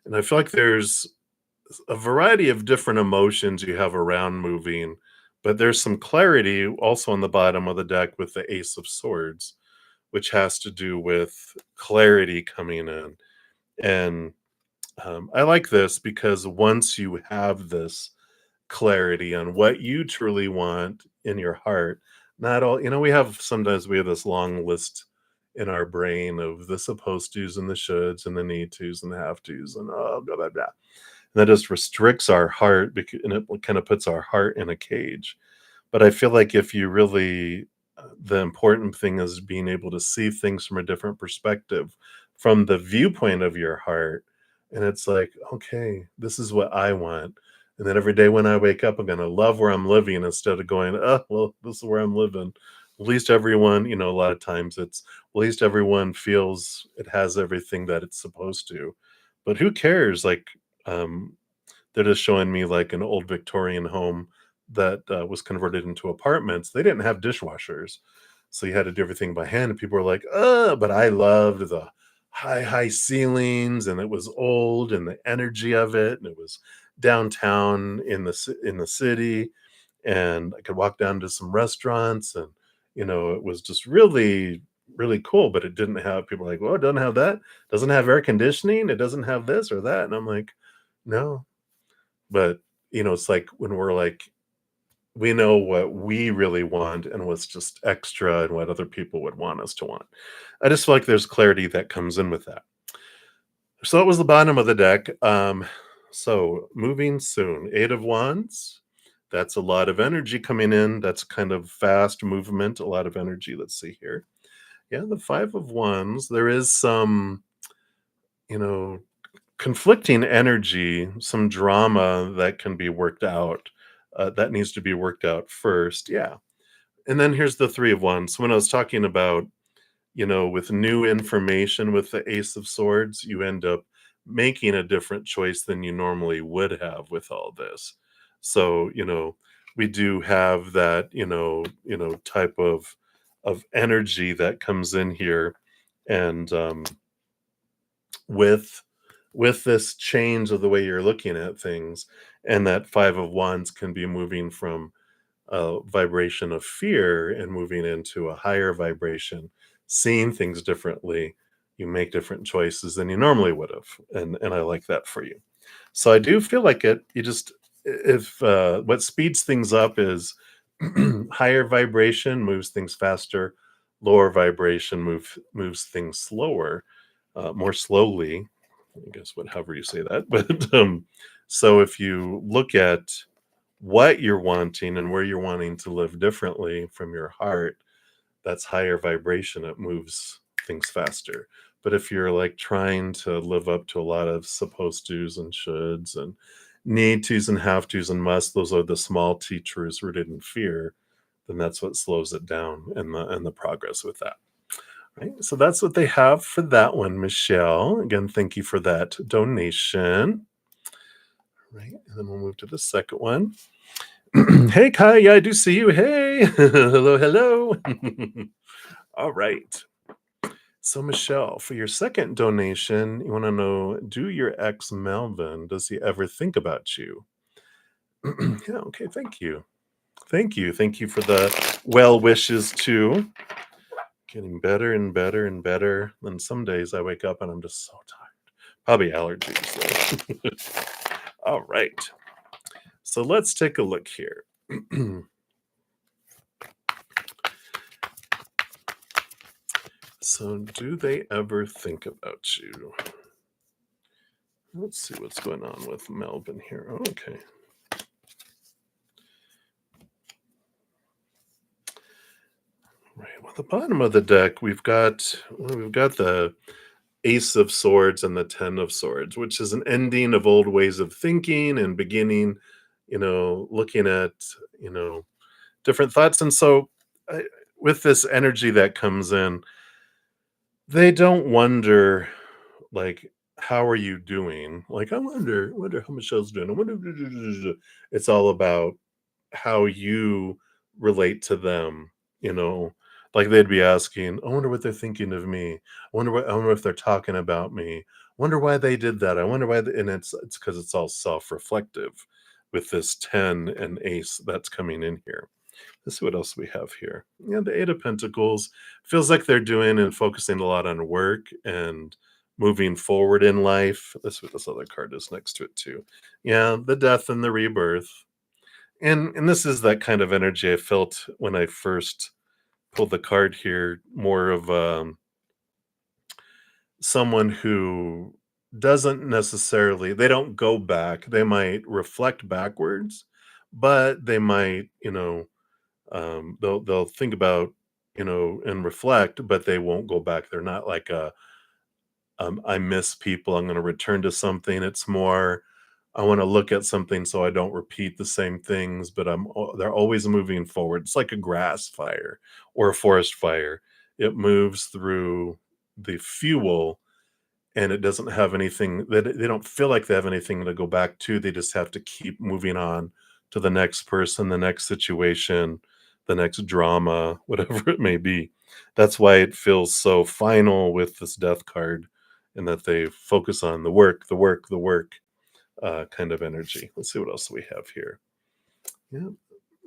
And I feel like there's a variety of different emotions you have around moving, but there's some clarity also on the bottom of the deck with the Ace of Swords, which has to do with clarity coming in. And I like this because once you have this clarity on what you truly want in your heart, Not all, we have sometimes we have this long list in our brain of the supposed tos and the shoulds and the need tos and the have tos and oh blah blah blah. And that just restricts our heart and it kind of puts our heart in a cage. But I feel like if you really the important thing is being able to see things from a different perspective, from the viewpoint of your heart, and it's like, "Okay, this is what I want." And then every day when I wake up, I'm gonna love where I'm living instead of going, "Oh, well, this is where I'm living." At least everyone, a lot of times it's, at least everyone feels it has everything that it's supposed to. But who cares? Like, um, they're just showing me like an old Victorian home that was converted into apartments. They didn't have dishwashers, so you had to do everything by hand. And people were like, but I loved the high ceilings, and it was old, and the energy of it, and it was downtown in in the city, and I could walk down to some restaurants, and it was just really really cool. But it didn't have, people were like, well, it doesn't have that, doesn't have air conditioning, it doesn't have this or that, and I'm like, no. But, it's like when we're like, we know what we really want and what's just extra and what other people would want us to want. I just feel like there's clarity that comes in with that. So that was the bottom of the deck. So moving soon. Eight of Wands. That's a lot of energy coming in. That's kind of fast movement, a lot of energy. Let's see here. Yeah, the Five of Wands. There is some, you know, conflicting energy, some drama that can be worked out, that needs to be worked out first, yeah. And then here's the Three of Wands. When I was talking about, with new information with the Ace of Swords, you end up making a different choice than you normally would have with all this. So, we do have that, type of energy that comes in here, and with this change of the way you're looking at things, and that Five of Wands can be moving from a vibration of fear and moving into a higher vibration, seeing things differently. You make different choices than you normally would have, and I like that for you. So I do feel like it. You just, if what speeds things up is higher vibration moves things faster, lower vibration moves things slower, more slowly. I guess whatever you say that, but so if you look at what you're wanting and where you're wanting to live differently from your heart, that's higher vibration. It moves things faster. But if you're like trying to live up to a lot of supposed tos and shoulds and need tos and have tos and must, those are the small teachers rooted in fear, then that's what slows it down, and the progress with that. Right. So that's what they have for that one, Michelle. Again, thank you for that donation. Right. And then we'll move to the second one. Hey, Kai. Yeah, I do see you. Hey. Hello, hello. All right. So, Michelle, for your second donation, you want to know, do your ex Melvin, does he ever think about you? Yeah, okay. Thank you. Thank you. Thank you for the well wishes, too. Getting better and better and better. And some days I wake up and I'm just so tired. Probably allergies, though. All right. So let's take a look here. So, do they ever think about you? Let's see what's going on with Melvin here. Oh, okay. Right. Well, the bottom of the deck, we've got the Ace of Swords and the Ten of Swords, which is an ending of old ways of thinking and beginning, looking at, you know, different thoughts. And so, with this energy that comes in, they don't wonder, like, how are you doing? Like, I wonder how Michelle's doing. I wonder. It's all about how you relate to them, you know. Like they'd be asking, I wonder what they're thinking of me. I wonder if they're talking about me. I wonder why they did that. I wonder why and it's because it's all self-reflective with this 10 and ace that's coming in here. Let's see what else we have here. Yeah, the Eight of Pentacles feels like they're doing and focusing a lot on work and moving forward in life. That's what this other card is next to it too. Yeah, the death and the rebirth. And this is that kind of energy I felt when I first pulled the card here, more of someone who doesn't necessarily, they don't go back. They might reflect backwards, but they might, they'll think about, and reflect, but they won't go back. They're not like I miss people, I'm going to return to something. It's more, I want to look at something so I don't repeat the same things, but they're always moving forward. It's like a grass fire or a forest fire. It moves through the fuel, and it doesn't have anything that they don't feel like they have anything to go back to. They just have to keep moving on to the next person, the next situation, the next drama, whatever it may be. That's why it feels so final with this death card, and that they focus on the work, the work, the work kind of energy. Let's see what else we have here. Yeah,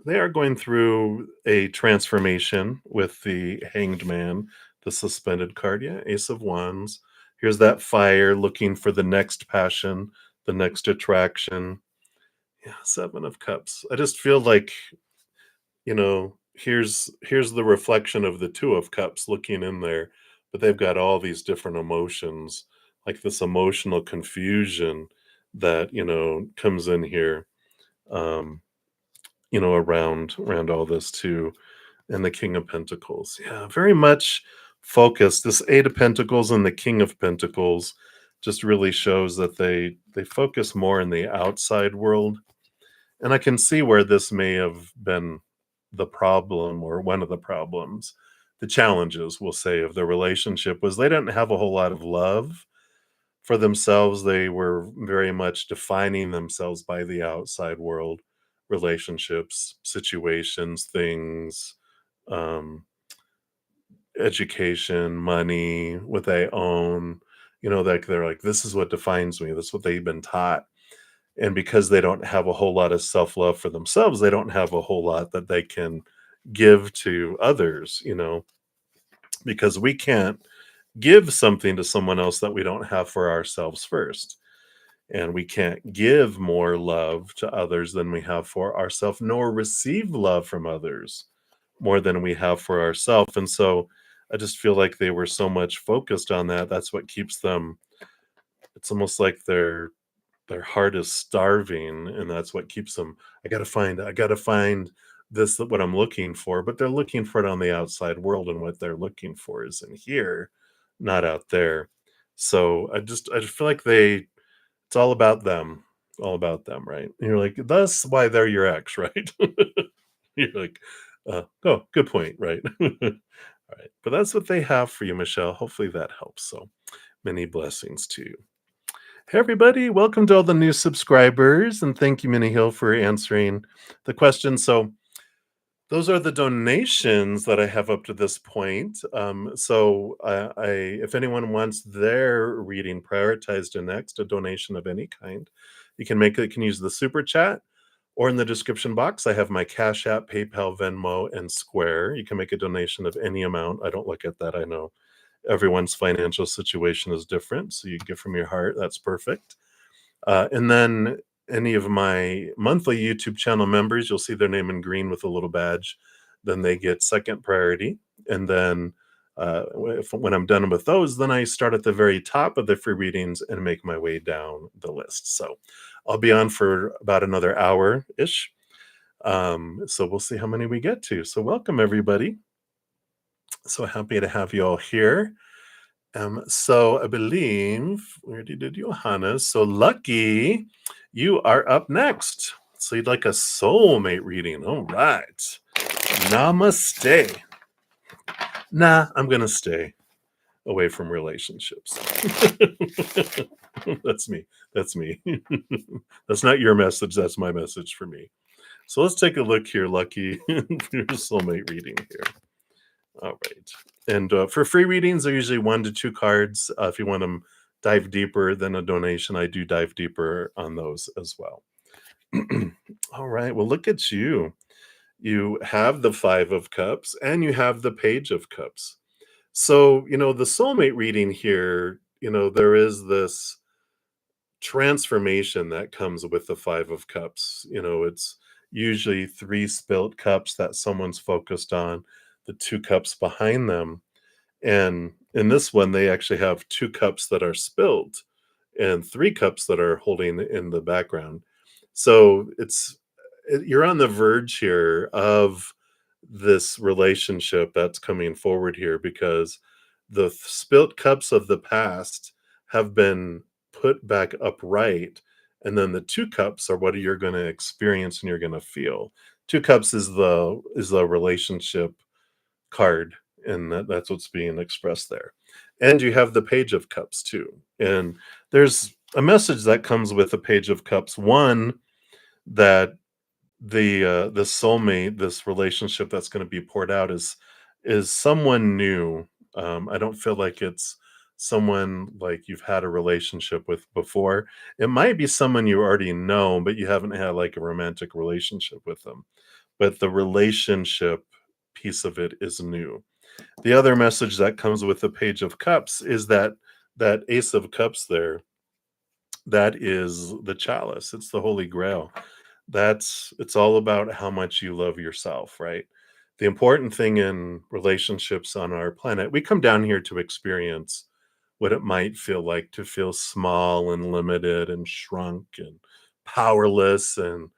they are going through a transformation with the Hanged Man, the suspended card. Yeah, Ace of Wands. Here's that fire looking for the next passion, the next attraction. Yeah, Seven of Cups. I just feel like, here's the reflection of the Two of Cups looking in there, but they've got all these different emotions, like this emotional confusion that, comes in here. Um, around all this too, and the King of Pentacles. Yeah, very much focused. This Eight of Pentacles and the King of Pentacles just really shows that they focus more in the outside world. And I can see where this may have been the problem, or one of the problems. The challenges, we'll say, of the relationship was they didn't have a whole lot of love for themselves. They were very much defining themselves by the outside world, relationships, situations, things, um, education, money, what they own. Like they're like, this is what defines me. That's what they've been taught. And because they don't have a whole lot of self love for themselves, they don't have a whole lot that they can give to others, because we can't give something to someone else that we don't have for ourselves first. And we can't give more love to others than we have for ourselves, nor receive love from others more than we have for ourselves. And so I just feel like they were so much focused on that. That's what keeps them. It's almost like their heart is starving, and that's what keeps them. I gotta find this, what I'm looking for, but they're looking for it on the outside world, and what they're looking for is in here, not out there. So I just feel like it's all about them, right? And you're like, that's why they're your ex, right? You're like, oh, good point, right? All right, but that's what they have for you, Michelle. Hopefully that helps. So many blessings to you. Hey, everybody, welcome to all the new subscribers, and thank you, Minnie Hill, for answering the question. So, those are the donations that I have up to this point. If anyone wants their reading prioritized to next, a donation of any kind, you can make it. You can use the super chat, or in the description box, I have my Cash App, PayPal, Venmo, and Square. You can make a donation of any amount. I don't look at that. I know everyone's financial situation is different, so you give from your heart. That's perfect. And then any of my monthly YouTube channel members, you'll see their name in green with a little badge. Then they get second priority. And then when I'm done with those, then I start at the very top of the free readings and make my way down the list. So I'll be on for about another hour ish. So we'll see how many we get to. So welcome, everybody. So happy to have you all here. So I believe where did Johannes? So Lucky, you are up next. So you'd like a soulmate reading. All right. Namaste. Nah, I'm gonna stay away from relationships. That's me. That's me. That's not your message. That's my message for me. So let's take a look here, Lucky, for your soulmate reading here. All right. And for free readings, they're usually 1 to 2 cards. If you want to dive deeper than a donation, I do dive deeper on those as well. All right. Well, look at you. You have the Five of Cups and you have the Page of Cups. So, the soulmate reading here, there is this transformation that comes with the Five of Cups. usually 3 spilt cups that someone's focused on, the 2 cups behind them. And in this one, they actually have 2 cups that are spilled and 3 cups that are holding in the background. So you're on the verge here of this relationship that's coming forward here because the spilt cups of the past have been put back upright, and then the 2 cups are what you're going to experience and you're going to feel. 2 cups is the relationship card, and that's what's being expressed there. And you have the page of cups too. And there's a message that comes with the page of cups. One, that the soulmate, this relationship that's going to be poured out is someone new. I don't feel like it's someone like you've had a relationship with before. It might be someone you already know, but you haven't had like a romantic relationship with them. But the relationship piece of it is new. The other message that comes with the page of cups is that ace of cups there, that is the chalice. It's the holy grail. It's all about how much you love yourself, right? The important thing in relationships on our planet, we come down here to experience what it might feel like to feel small and limited and shrunk and powerless, and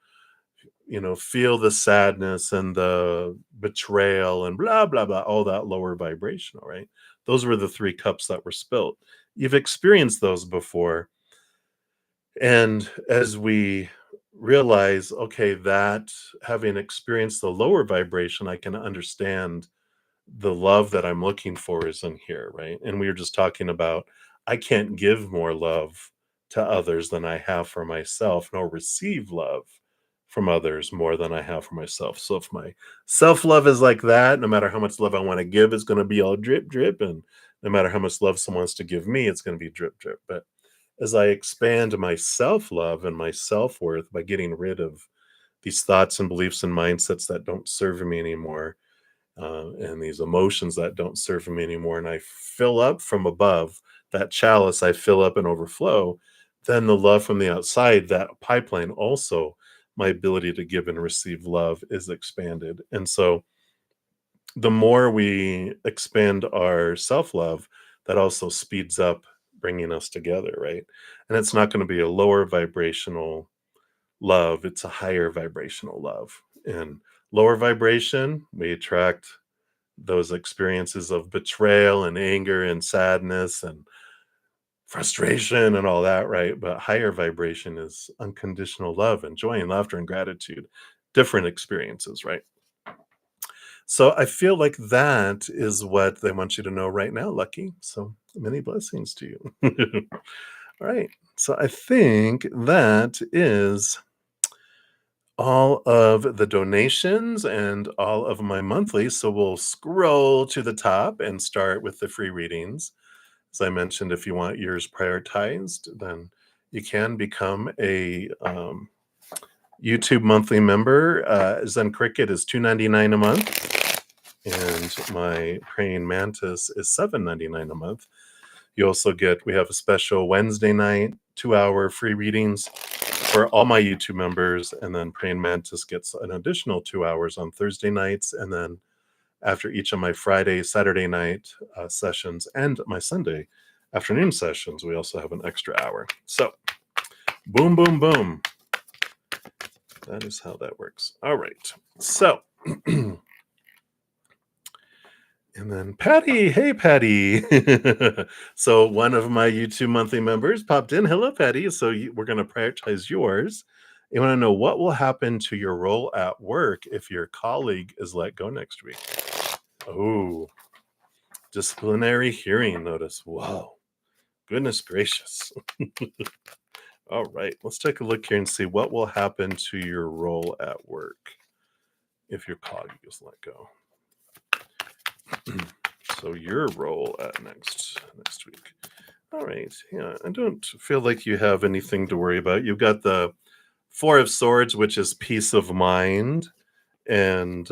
feel the sadness and the betrayal and blah blah blah, all that lower vibrational, right? Those were the 3 cups that were spilt. You've experienced those before. And as we realize, okay, that having experienced the lower vibration, I can understand the love that I'm looking for is in here, right? And we were just talking about, I can't give more love to others than I have for myself, nor receive love from others more than I have for myself. So if my self love is like that, no matter how much love I want to give, it's going to be all drip, drip. And no matter how much love someone wants to give me, it's going to be drip, drip. But as I expand my self love and my self worth by getting rid of these thoughts and beliefs and mindsets that don't serve me anymore, and these emotions that don't serve me anymore, and I fill up from above, that chalice, I fill up and overflow, then the love from the outside, that pipeline also, my ability to give and receive love is expanded. And so the more we expand our self love, that also speeds up bringing us together, right? And it's not going to be a lower vibrational love, it's a higher vibrational love. And lower vibration, we attract those experiences of betrayal and anger and sadness and frustration and all that, right? But higher vibration is unconditional love and joy and laughter and gratitude, different experiences, right? So I feel like that is what they want you to know right now, Lucky. So many blessings to you. All right. So I think that is all of the donations and all of my monthlies. So we'll scroll to the top and start with the free readings. As I mentioned, if you want yours prioritized, then you can become a YouTube monthly member. Zen Cricket is $2.99 a month, and my Praying Mantis is $7.99 a month. You also we have a special Wednesday night 2-hour free readings for all my YouTube members, and then Praying Mantis gets an additional 2 hours on Thursday nights, and then after each of my Friday, Saturday night sessions and my Sunday afternoon sessions, we also have an extra hour. So, boom, boom, boom. That is how that works. All right. So, and then Patty, hey Patty. So one of my YouTube monthly members popped in. Hello, Patty. So we're going to prioritize yours. You want to know what will happen to your role at work if your colleague is let go next week? Oh, disciplinary hearing notice. Whoa, goodness gracious. All right, let's take a look here and see what will happen to your role at work if your colleague is let go. So your role at next week. All right. Yeah, I don't feel like you have anything to worry about. You've got the 4 of Swords, which is peace of mind, and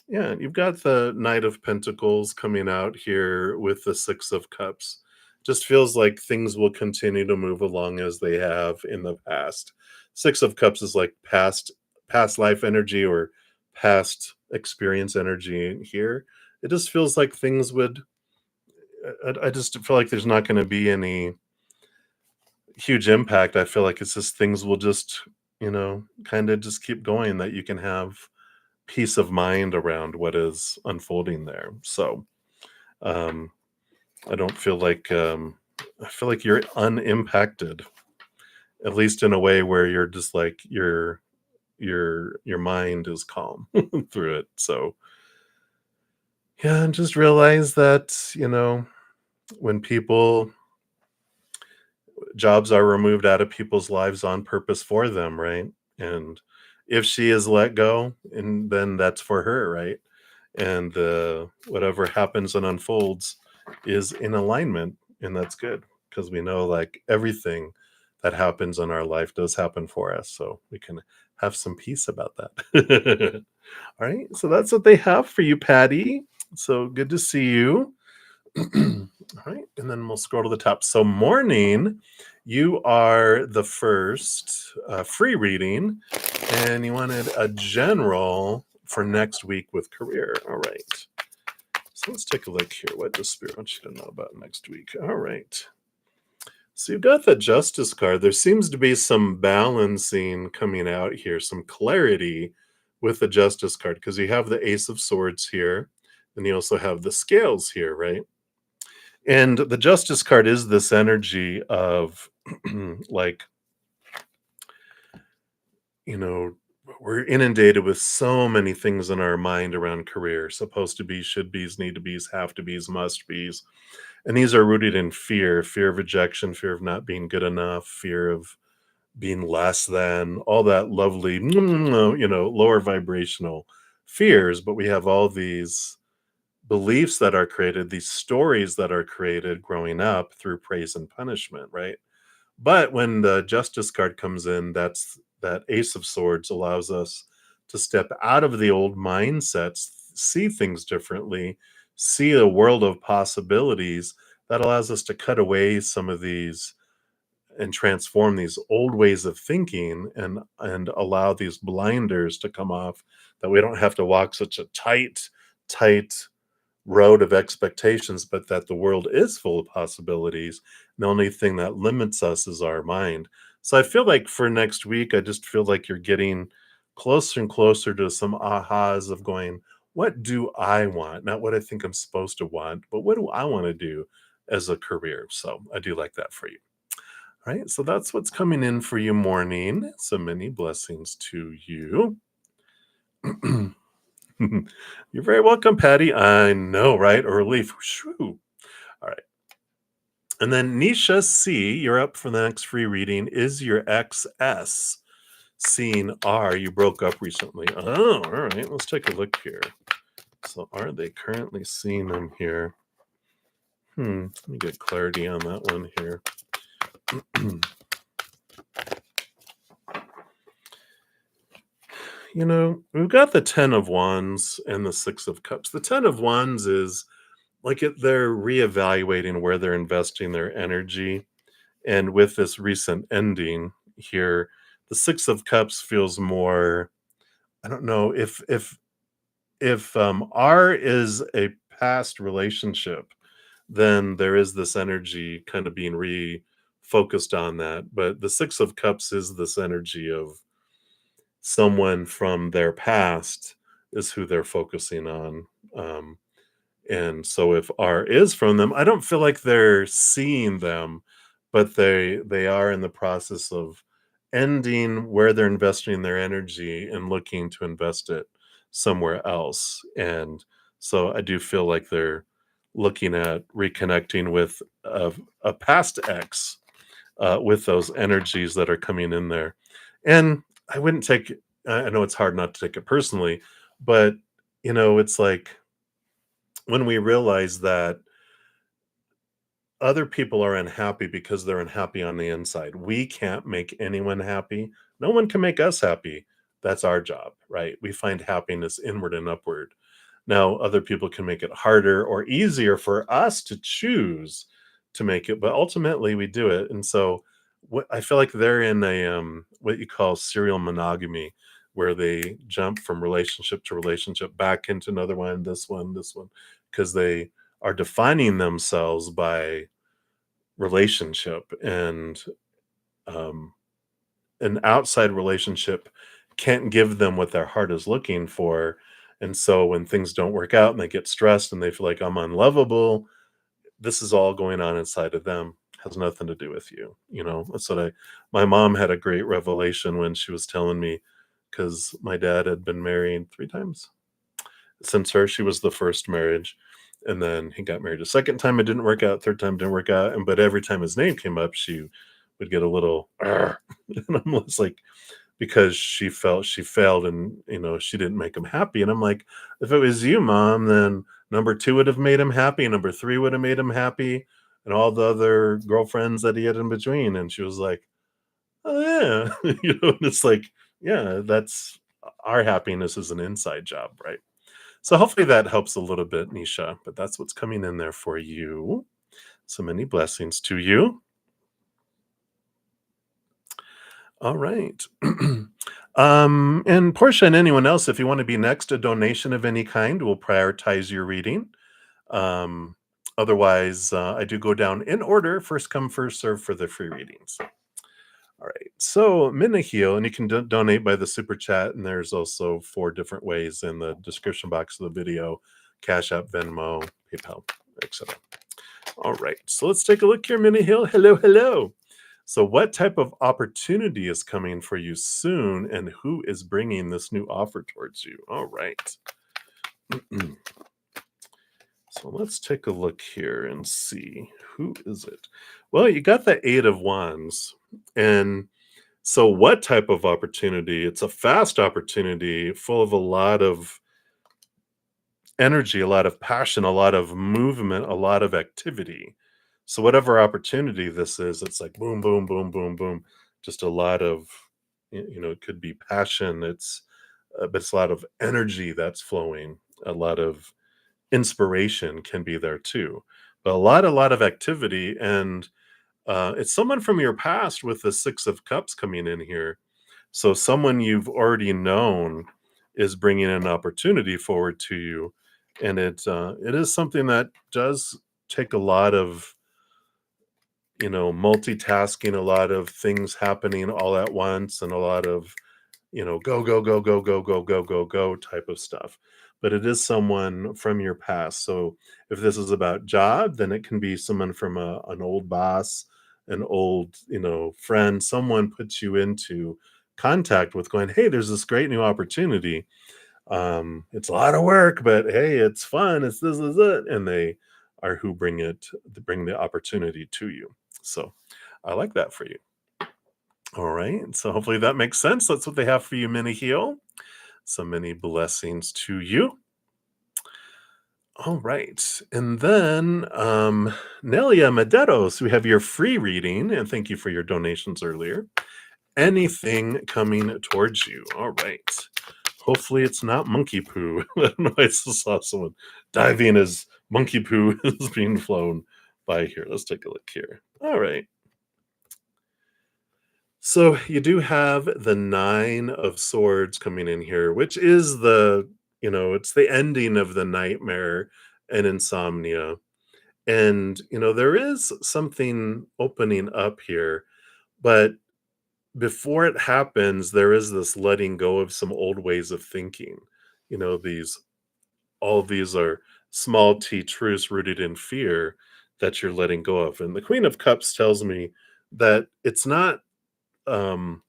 yeah, you've got the Knight of Pentacles coming out here with the 6 of Cups. Just feels like things will continue to move along as they have in the past. 6 of Cups is like past past life energy or past experience energy here, it just feels like things would. I just feel like there's not going to be any huge impact. I feel like it's just things will just, kind of just keep going, that you can have peace of mind around what is unfolding there. So, um, I don't feel like, I feel like you're unimpacted, at least in a way where you're just like, your mind is calm through it. So, yeah, and just realize that, when people jobs are removed out of people's lives on purpose for them, right? And if she is let go, and then that's for her, right? And whatever happens and unfolds is in alignment, and that's good, because we know like everything that happens in our life does happen for us, so we can have some peace about that. All right, so that's what they have for you, Patty. So good to see you. All right, and then we'll scroll to the top. So, morning, you are the first free reading, and you wanted a general for next week with career. All right. So let's take a look here. What does Spirit want you to know about next week? All right. So you've got the Justice card. There seems to be some balancing coming out here, some clarity with the Justice card, because you have the Ace of Swords here, and you also have the Scales here, right? And the Justice card is this energy of like, you know, we're inundated with so many things in our mind around career: supposed to be, should be's, need to be's, have to be's, must be's. And these are rooted in fear of rejection, fear of not being good enough, fear of being less than, all that lovely, lower vibrational fears. But we have all these beliefs that are created, these stories that are created growing up through praise and punishment, right? But when the Justice card comes in, that Ace of Swords allows us to step out of the old mindsets, see things differently, see a world of possibilities, that allows us to cut away some of these and transform these old ways of thinking, and allow these blinders to come off, that we don't have to walk such a tight road of expectations, but that the world is full of possibilities. The only thing that limits us is our mind. So I feel like for next week, I just feel like you're getting closer and closer to some ahas of going, what do I want? Not what I think I'm supposed to want, but what do I want to do as a career? So I do like that for you. All right. So that's what's coming in for you, morning. So many blessings to you. You're very welcome, Patty. I know, right? Or relief. Shoo. All right. And then Nisha C, you're up for the next free reading. Is your XS seeing R? You broke up recently. Oh, all right. Let's take a look here. So are they currently seeing them here? Let me get clarity on that one here. We've got the 10 of Wands and the 6 of Cups. The 10 of Wands is like they're reevaluating where they're investing their energy. And with this recent ending here, the 6 of Cups feels more, I don't know, if R is a past relationship, then there is this energy kind of being refocused on that. But the 6 of Cups is this energy of someone from their past is who they're focusing on. Um, and so if R is from them, I don't feel like they're seeing them, but they are in the process of ending where they're investing their energy and looking to invest it somewhere else. And so I do feel like they're looking at reconnecting with a past ex, with those energies that are coming in there. And I wouldn't take, I know it's hard not to take it personally, but it's like when we realize that other people are unhappy because they're unhappy on the inside. We can't make anyone happy. No one can make us happy. That's our job, right? We find happiness inward and upward. Now, other people can make it harder or easier for us to choose to make it, but ultimately we do it. And so, what I feel like they're in a what you call serial monogamy. where they jump from relationship to relationship back into another one, this one, because they are defining themselves by relationship, and um, an outside relationship can't give them what their heart is looking for. And so when things don't work out and they get stressed and they feel like I'm unlovable, this is all going on inside of them. Has nothing to do with you. That's what my mom had a great revelation when she was telling me, because my dad had been married 3 times since her. She was the first marriage. And then he got married a second time. It didn't work out. Third time didn't work out. But every time his name came up, she would get a little, "Arr." And I'm just like, because she felt she failed, and she didn't make him happy. And I'm like, if it was you, mom, then number two would have made him happy, number three would have made him happy, and all the other girlfriends that he had in between. And she was like, oh yeah. And it's like, yeah, that's our happiness is an inside job, right? So hopefully that helps a little bit, Nisha. But that's what's coming in there for you. So many blessings to you. All right. And Portia and anyone else, if you want to be next, a donation of any kind will prioritize your reading. Um, Otherwise, I do go down in order, first come, first serve for the free readings. All right. So, Minahil, and you can donate by the super chat, and there's also 4 different ways in the description box of the video: Cash App, Venmo, PayPal, etc. All right. So let's take a look here, Minahil. Hello, hello. So, what type of opportunity is coming for you soon, and who is bringing this new offer towards you? All right. So, let's take a look here and see, who is it? Well, you got the 8 of Wands. And so, what type of opportunity? It's a fast opportunity full of a lot of energy, a lot of passion, a lot of movement, a lot of activity. So whatever opportunity this is, it's like boom, boom, boom, boom, boom. Just a lot of, it could be passion. But it's a lot of energy that's flowing. A lot of inspiration can be there too. But a lot of activity, and it's someone from your past with the 6 of Cups coming in here. So someone you've already known is bringing an opportunity forward to you, and it is something that does take a lot of multitasking, a lot of things happening all at once, and a lot of go go go go go go go go go type of stuff. But it is someone from your past. So if this is about job, then it can be someone from an old boss, an old friend. Someone puts you into contact with, going, hey, there's this great new opportunity. It's a lot of work, but hey, it's fun, it's this is it. And they are who bring the opportunity to you. So I like that for you. All right. So hopefully that makes sense. That's what they have for you, Minahil. So many blessings to you. All right. And then Nelia Medeiros, we have your free reading, and thank you for your donations earlier. Anything coming towards you. All right. Hopefully it's not monkey poo. I don't know. I just saw someone diving as monkey poo is being flown by here. Let's take a look here. All right. So you do have the 9 of Swords coming in here, which is it's the ending of the nightmare and insomnia. And, there is something opening up here, but before it happens, there is this letting go of some old ways of thinking. All of these are small t truths rooted in fear that you're letting go of. And the Queen of Cups tells me that it's not um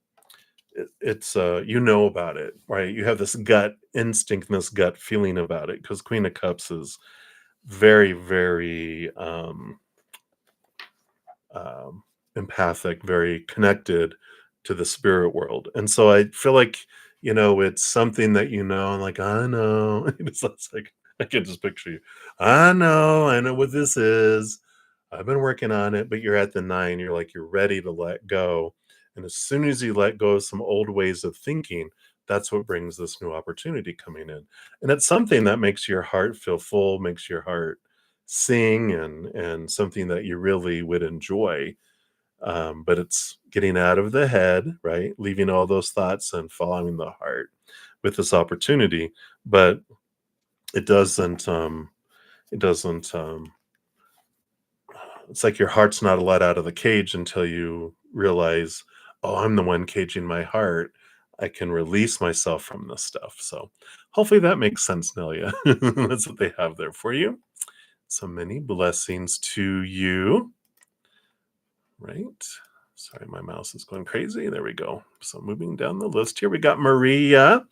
it's about it, right? You have this gut instinct and this gut feeling about it, because Queen of Cups is very, very um empathic, very connected to the spirit world. And so I feel like it's something that and like, I know. It's like, I can just picture you. I know what this is. I've been working on it. But you're at the 9, you're like, you're ready to let go. And as soon as you let go of some old ways of thinking, that's what brings this new opportunity coming in. And it's something that makes your heart feel full, makes your heart sing, and something that you really would enjoy. But it's getting out of the head, right? Leaving all those thoughts and following the heart with this opportunity. But it doesn't, it doesn't, it's like your heart's not let out of the cage until you realize, oh, I'm the one caging my heart. I can release myself from this stuff. So hopefully that makes sense, Nelia. That's what they have there for you. So many blessings to you. Right. Sorry, my mouse is going crazy. There we go. So moving down the list here, we got Maria.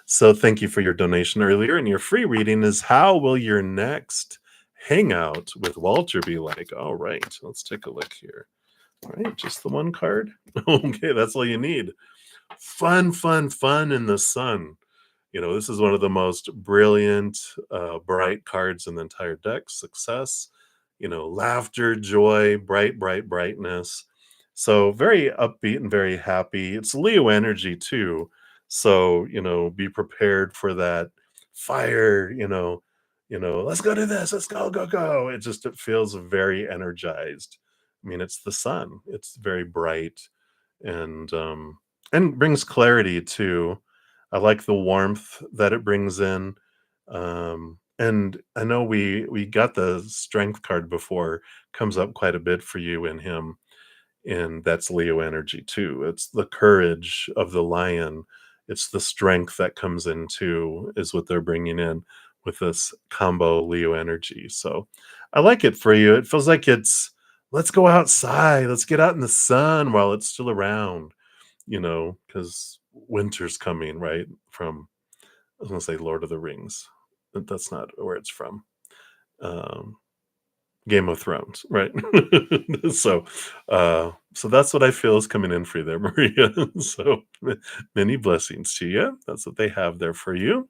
So thank you for your donation earlier. And your free reading is, how will your next hangout with Walter be like? All right, let's take a look here. All right, just the one card. Okay, that's all you need. Fun, fun, fun in the sun. This is one of the most brilliant, bright cards in the entire deck. Success, laughter, joy, bright, bright, brightness. So very upbeat and very happy. It's Leo energy too. So, be prepared for that fire, let's go do this, let's go, go, go. It feels very energized. I mean, it's the sun. It's very bright and brings clarity too. I like the warmth that it brings in. And I know we got the strength card before, comes up quite a bit for you and him, and that's Leo energy too. It's the courage of the lion. It's the strength that comes into is what they're bringing in with this combo Leo energy. So I like it for you. It feels like it's, let's go outside. Let's get out in the sun while it's still around, because winter's coming, right? From, I was going to say Lord of the Rings. That's not where it's from. Um, Game of Thrones, right? So, so that's what I feel is coming in for you there, Maria. So many blessings to you. That's what they have there for you.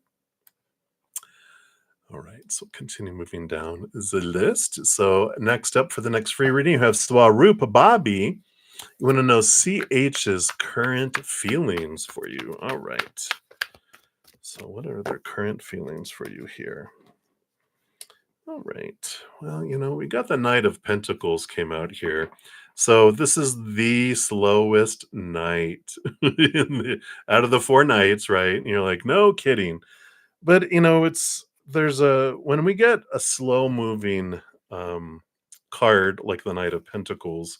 All right, so continue moving down the list. So next up for the next free reading, you have Swaroop Bobby. You want to know CH's current feelings for you. All right. So what are their current feelings for you here? All right. Well, we got the Knight of Pentacles came out here. So this is the slowest knight out of the four knights, right? And you're like, no kidding. But there's when we get a slow moving card like the Knight of Pentacles,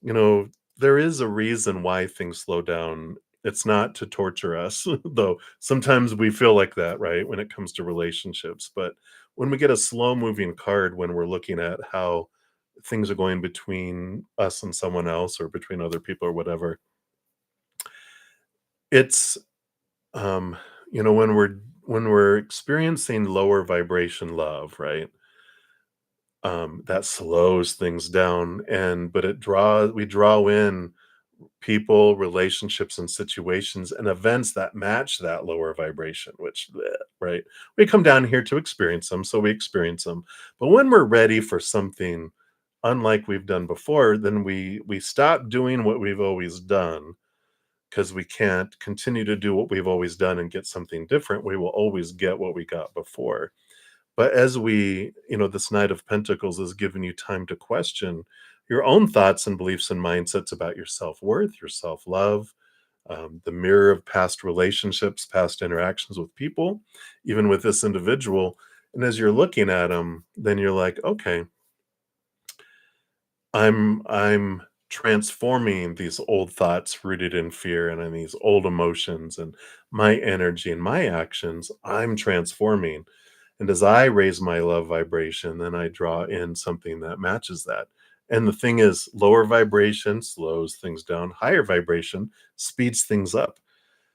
you know, there is a reason why things slow down. It's not to torture us, though sometimes we feel like that, right? When it comes to relationships. But when we get a slow moving card, when we're looking at how things are going between us and someone else or between other people or whatever, it's um when we're experiencing lower vibration love, right? That slows things down, and but we draw in people, relationships, and situations and events that match that lower vibration, which, right? We come down here to experience them, so we experience them. But when we're ready for something unlike we've done before, then we stop doing what we've always done because we can't continue to do what we've always done and get something different. We will always get what we got before. But as this Knight of Pentacles is giving you time to question your own thoughts and beliefs and mindsets about your self worth, your self love, the mirror of past relationships, past interactions with people, even with this individual. And as you're looking at them, then you're like, okay, I'm transforming these old thoughts rooted in fear and in these old emotions and my energy and my actions. I'm transforming, and as I raise my love vibration, then I draw in something that matches that. And the thing is, lower vibration slows things down, higher vibration speeds things up.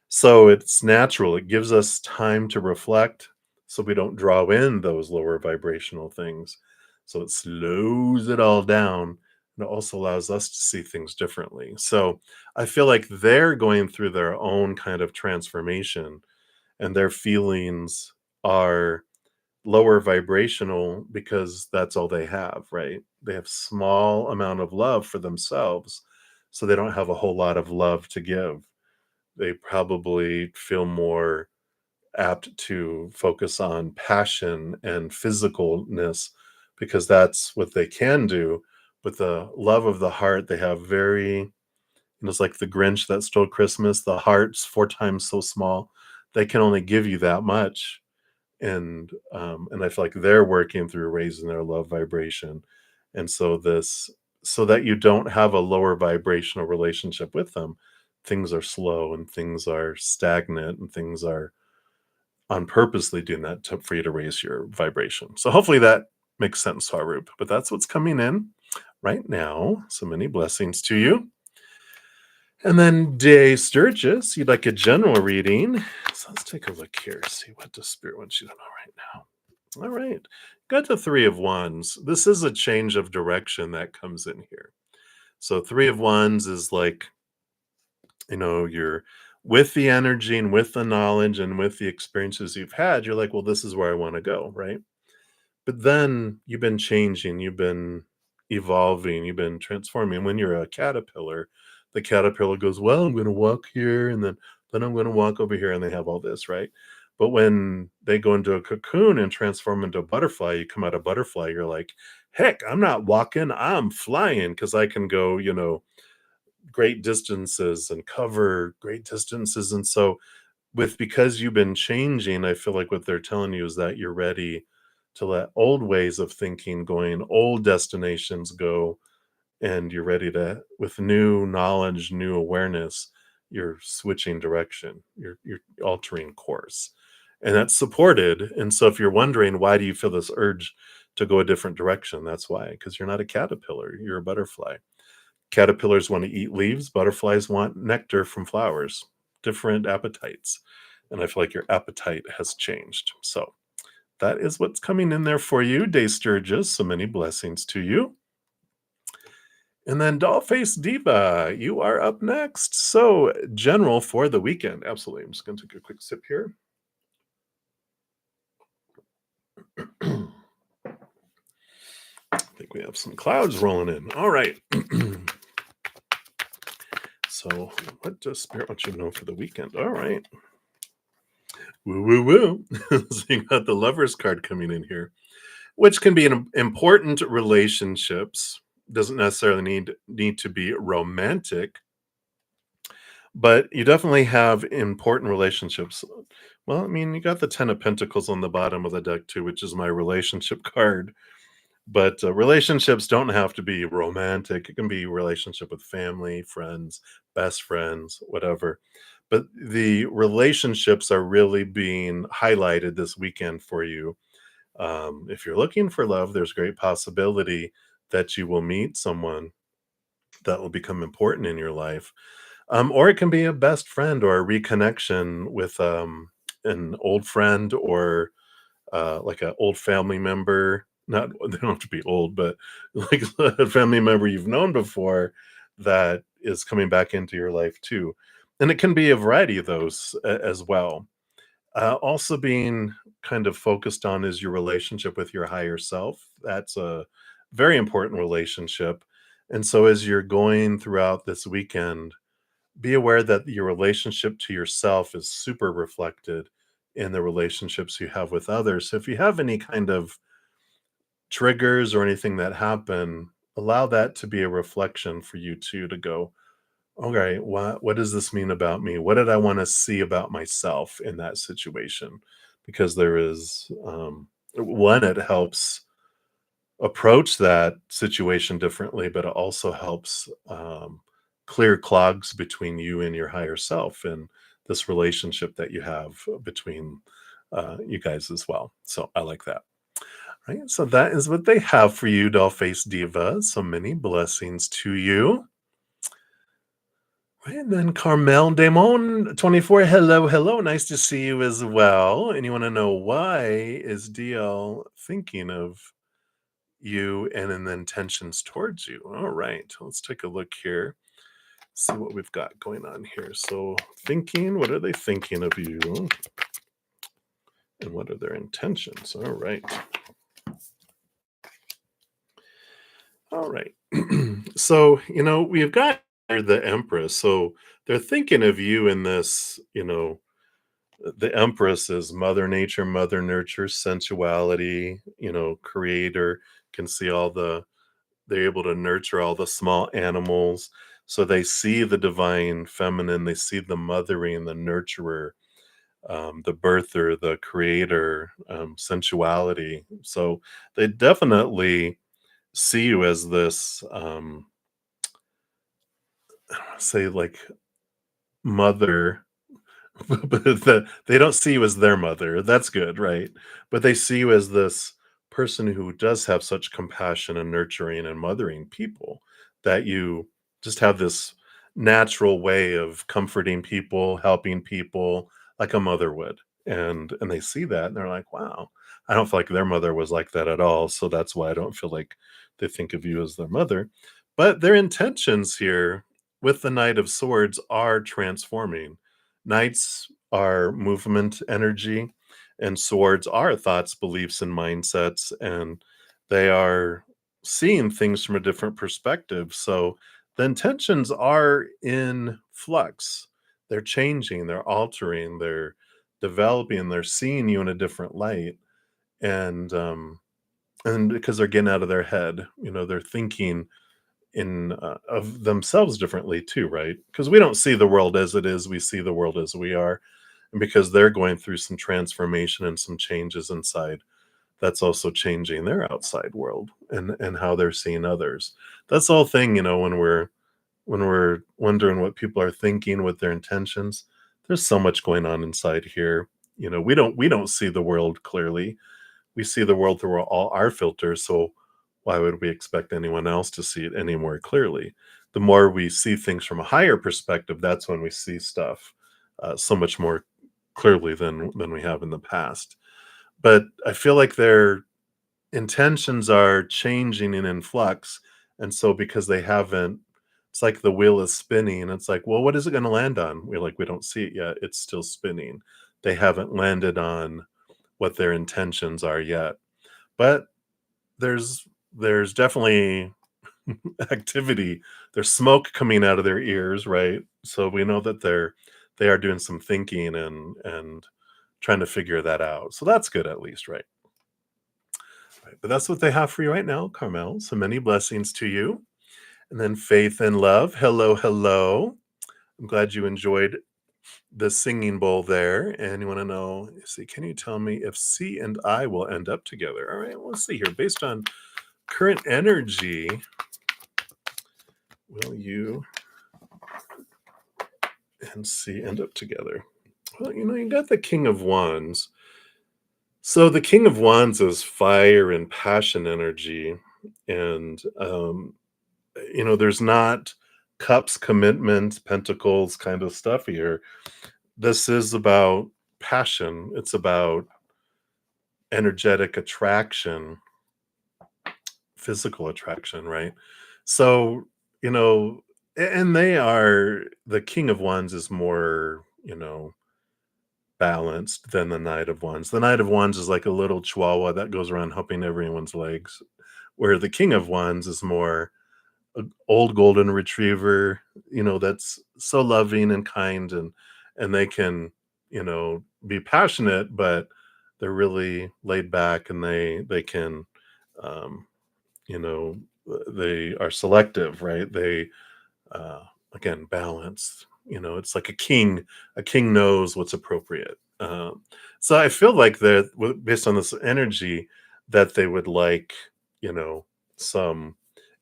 So it's natural. It gives us time to reflect so we don't draw in those lower vibrational things. So it slows it all down, and it also allows us to see things differently. So I feel like they're going through their own kind of transformation, and their feelings are lower vibrational because that's all they have, right? They have small amount of love for themselves, so they don't have a whole lot of love to give. They probably feel more apt to focus on passion and physicalness because that's what they can do. With the love of the heart, they have very, it's like the Grinch that stole Christmas. The heart's 4 times so small. They can only give you that much, and I feel like they're working through raising their love vibration, and so that you don't have a lower vibrational relationship with them, things are slow and things are stagnant and things are on purposely doing that for you to raise your vibration. So hopefully that makes sense, Swaroop. But that's what's coming in right now. So many blessings to you. And then Day Sturgis, you'd like a general reading. So let's take a look here, see what the spirit wants you to know right now. All right. Got the Three of Wands. This is a change of direction that comes in here. So Three of Wands is like, you're with the energy and with the knowledge and with the experiences you've had, you're like, well, this is where I want to go, right? But then you've been changing, you've been evolving, you've been transforming. When you're a caterpillar, the caterpillar goes, well, I'm going to walk here and then I'm going to walk over here, and they have all this, right? But when they go into a cocoon and transform into a butterfly, you come out a butterfly, you're like, heck, I'm not walking, I'm flying because I can go, great distances and cover great distances. And so because you've been changing, I feel like what they're telling you is that you're ready to let old ways of thinking, going old destinations go, and you're ready to, with new knowledge, new awareness, you're switching direction, you're altering course, and that's supported. And so if you're wondering, why do you feel this urge to go a different direction, that's why, because you're not a caterpillar, you're a butterfly. Caterpillars want to eat leaves, butterflies want nectar from flowers, different appetites. And I feel like your appetite has changed. So that is what's coming in there for you, Day Sturgis. So many blessings to you. And then Dollface Diva, you are up next. So, general for the weekend. Absolutely. I'm just going to take a quick sip here. I think we have some clouds rolling in. All right. So, what does Spirit want you to know for the weekend? All right. Woo, woo, woo. So, you got the Lover's card coming in here, which can be an important relationships. Doesn't necessarily need to be romantic, but you definitely have important relationships. Well, I mean, you got the Ten of Pentacles on the bottom of the deck too, which is my relationship card. But relationships don't have to be romantic. It can be relationship with family, friends, best friends, whatever. But the relationships are really being highlighted this weekend for you. If you're looking for love, there's great possibility that you will meet someone that will become important in your life. Or it can be a best friend or a reconnection with an old friend, or like an old family member. Not they don't have to be old, but like a family member you've known before that is coming back into your life too. And it can be a variety of those as well. Also being kind of focused on is your relationship with your higher self. That's a very important relationship. And so as you're going throughout this weekend, be aware that your relationship to yourself is super reflected in the relationships you have with others. So if you have any kind of triggers or anything that happen, allow that to be a reflection for you too, to go, okay, what does this mean about me? What did I want to see about myself in that situation? Because there is one, it helps approach that situation differently, but it also helps clear clogs between you and your higher self and this relationship that you have between you guys as well. So I like that. Right. So that is what they have for you, Dollface Diva. So many blessings to you. Right, and then Carmel Damon 24. Hello, hello. Nice to see you as well. And you want to know, why is DL thinking of you and in the intentions towards you? All right. Let's take a look here. See what we've got going on here. So thinking, what are they thinking of you? And what are their intentions? All right. All right. So, we've got the Empress. So they're thinking of you in this, the Empress is Mother Nature, Mother Nurture, sensuality, creator, can see all the They're able to nurture all the small animals. So they see the divine feminine, they see the mothering, the nurturer, the birther, the creator, sensuality. So they definitely see you as this, say, like mother. But they don't see you as their mother. That's good, right? But they see you as this person who does have such compassion and nurturing and mothering people, that you just have this natural way of comforting people, helping people like a mother would. And they see that and they're like, "Wow, I don't feel like their mother was like that at all." So that's why I don't feel like they think of you as their mother. But their intentions here with the Knight of Swords are transforming. Knights are movement energy, and swords are thoughts, beliefs, and mindsets, and they are seeing things from a different perspective. So the intentions are in flux. They're changing, they're altering, they're developing, they're seeing you in a different light. And because they're getting out of their head, they're thinking in of themselves differently too, right? Because we don't see the world as it is, we see the world as we are. And because they're going through some transformation and some changes inside, that's also changing their outside world and how they're seeing others. That's the whole thing, when we're wondering what people are thinking with their intentions. There's so much going on inside here. We don't see the world clearly. We see the world through all our filters, so why would we expect anyone else to see it any more clearly? The more we see things from a higher perspective, that's when we see stuff so much more clearly than we have in the past. But I feel like their intentions are changing and in flux, and so because they haven't, it's like the wheel is spinning. And it's like, well, what is it going to land on? We're like, we don't see it yet. It's still spinning. They haven't landed on what their intentions are yet. But there's definitely activity. There's smoke coming out of their ears, right? So we know that they are doing some thinking and trying to figure that out. So that's good, at least, right? Right. But that's what they have for you right now, Carmel. So many blessings to you. And then faith and love. Hello, hello. I'm glad you enjoyed the singing bowl there. And you want to know, see, can you tell me if C and I will end up together? All right, well, let's see here. Based on current energy, will you and C end up together? Well, you got the King of Wands. So the King of Wands is fire and passion energy. And, there's not cups, commitment, pentacles kind of stuff here. This is about passion, it's about energetic attraction, physical attraction, right? So, and they are, the King of Wands is more, balanced than the Knight of Wands. The Knight of Wands is like a little chihuahua that goes around humping everyone's legs, where the King of Wands is more a old golden retriever, that's so loving and kind, and they can, be passionate, but they're really laid back, and they can, um, you know, they are selective, right? They, again, balanced. It's like a king. A king knows what's appropriate. So I feel like that, based on this energy, that they would like, some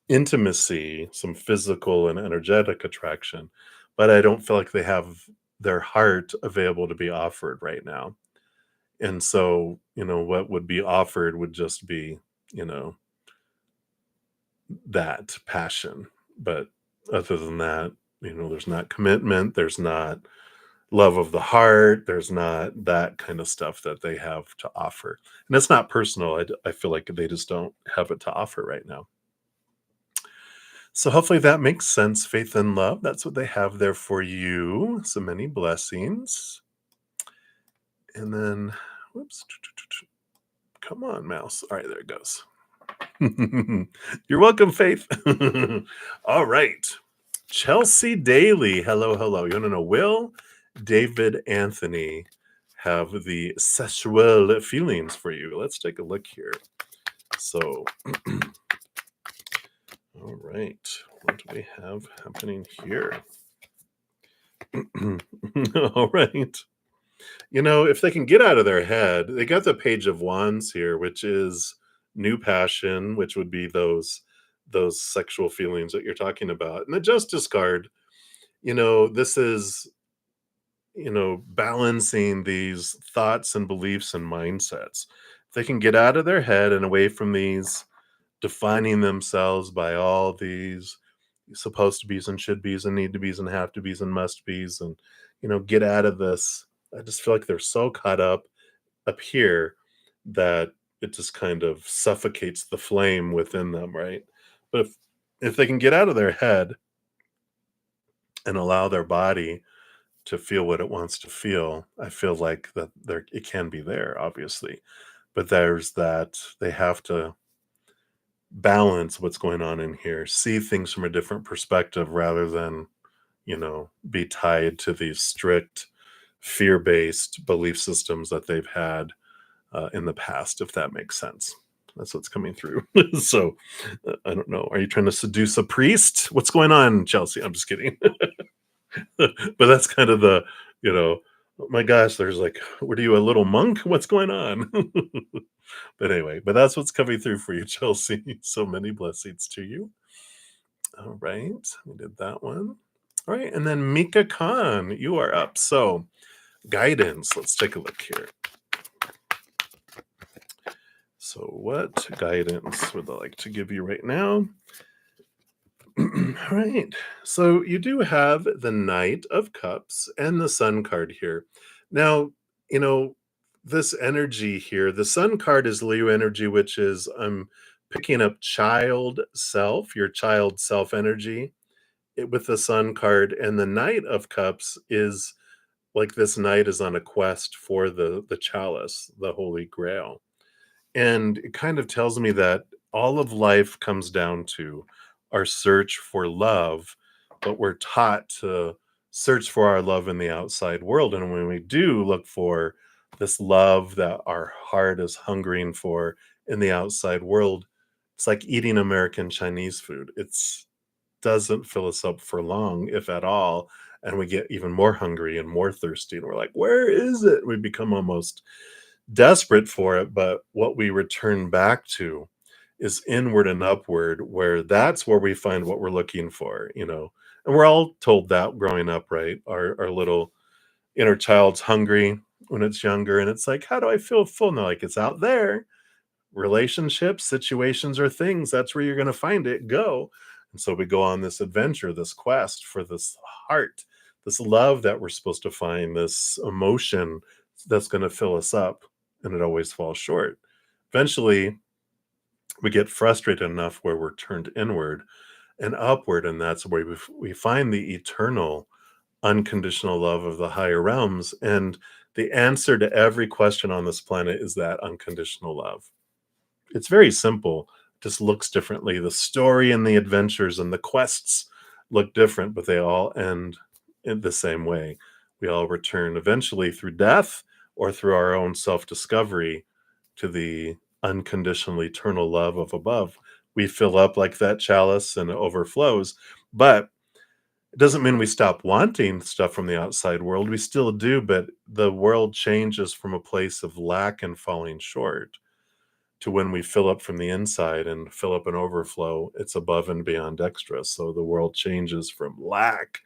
intimacy, some physical and energetic attraction, but I don't feel like they have their heart available to be offered right now. And so, what would be offered would just be, you know, that passion. But other than that, there's not commitment, there's not love of the heart, there's not that kind of stuff that they have to offer. And it's not personal. I feel like they just don't have it to offer right now. So hopefully that makes sense. Faith and love, that's what they have there for you. So many blessings. And then, whoops. Come on, mouse. All right, there it goes. You're welcome, Faith. All right. Chelsea Daly. Hello, hello. You want to know, will David Anthony have the sexual feelings for you? Let's take a look here. So All right. What do we have happening here? All right. If they can get out of their head, they got the Page of Wands here, which is new passion, which would be those sexual feelings that you're talking about. And the Justice card, this is, balancing these thoughts and beliefs and mindsets. If they can get out of their head and away from these defining themselves by all these supposed to be's and should be's and need to be's and have to be's and must be's, and get out of this. I just feel like they're so caught up here that it just kind of suffocates the flame within them, right? But if they can get out of their head and allow their body to feel what it wants to feel, I feel like that there it can be there, obviously. But there's that they have to balance what's going on in here, see things from a different perspective rather than, be tied to these strict fear-based belief systems that they've had in the past, if that makes sense. That's what's coming through. So I don't know. Are you trying to seduce a priest? What's going on, Chelsea? I'm just kidding. But that's kind of oh my gosh, there's like, what are you, a little monk? What's going on? But anyway, but that's what's coming through for you, Chelsea. So many blessings to you. All right, we did that one. All right, and then Mika Khan, you are up. So guidance. Let's take a look here. So what guidance would I like to give you right now? All right. So you do have the Knight of Cups and the Sun card here. Now, you know, this energy here, the Sun card is Leo energy, which is I'm picking up child self, your child self energy with the Sun card, and the Knight of Cups is like this knight is on a quest for the chalice, the Holy Grail. And it kind of tells me that all of life comes down to our search for love, but we're taught to search for our love in the outside world. And when we do look for this love that our heart is hungering for in the outside world, it's like eating American Chinese food. It's doesn't fill us up for long, if at all. And we get even more hungry and more thirsty. And we're like, where is it? We become almost desperate for it, but what we return back to is inward and upward, where that's where we find what we're looking for. And we're all told that growing up, right? Our little inner child's hungry when it's younger, and it's like, how do I feel full? And they're like, it's out there. Relationships, situations, or things, that's where you're going to find it. Go. And so we go on this adventure, this quest for this heart, this love that we're supposed to find, this emotion that's going to fill us up, and it always falls short. Eventually, we get frustrated enough where we're turned inward and upward, and that's where we find the eternal, unconditional love of the higher realms. And the answer to every question on this planet is that unconditional love. It's very simple, just looks differently. The story and the adventures and the quests look different, but they all end in the same way. We all return eventually through death or through our own self-discovery to the unconditional eternal love of above. We fill up like that chalice and it overflows, but it doesn't mean we stop wanting stuff from the outside world. We still do, but the world changes from a place of lack and falling short to when we fill up from the inside and fill up and overflow. It's above and beyond extra. So the world changes from lack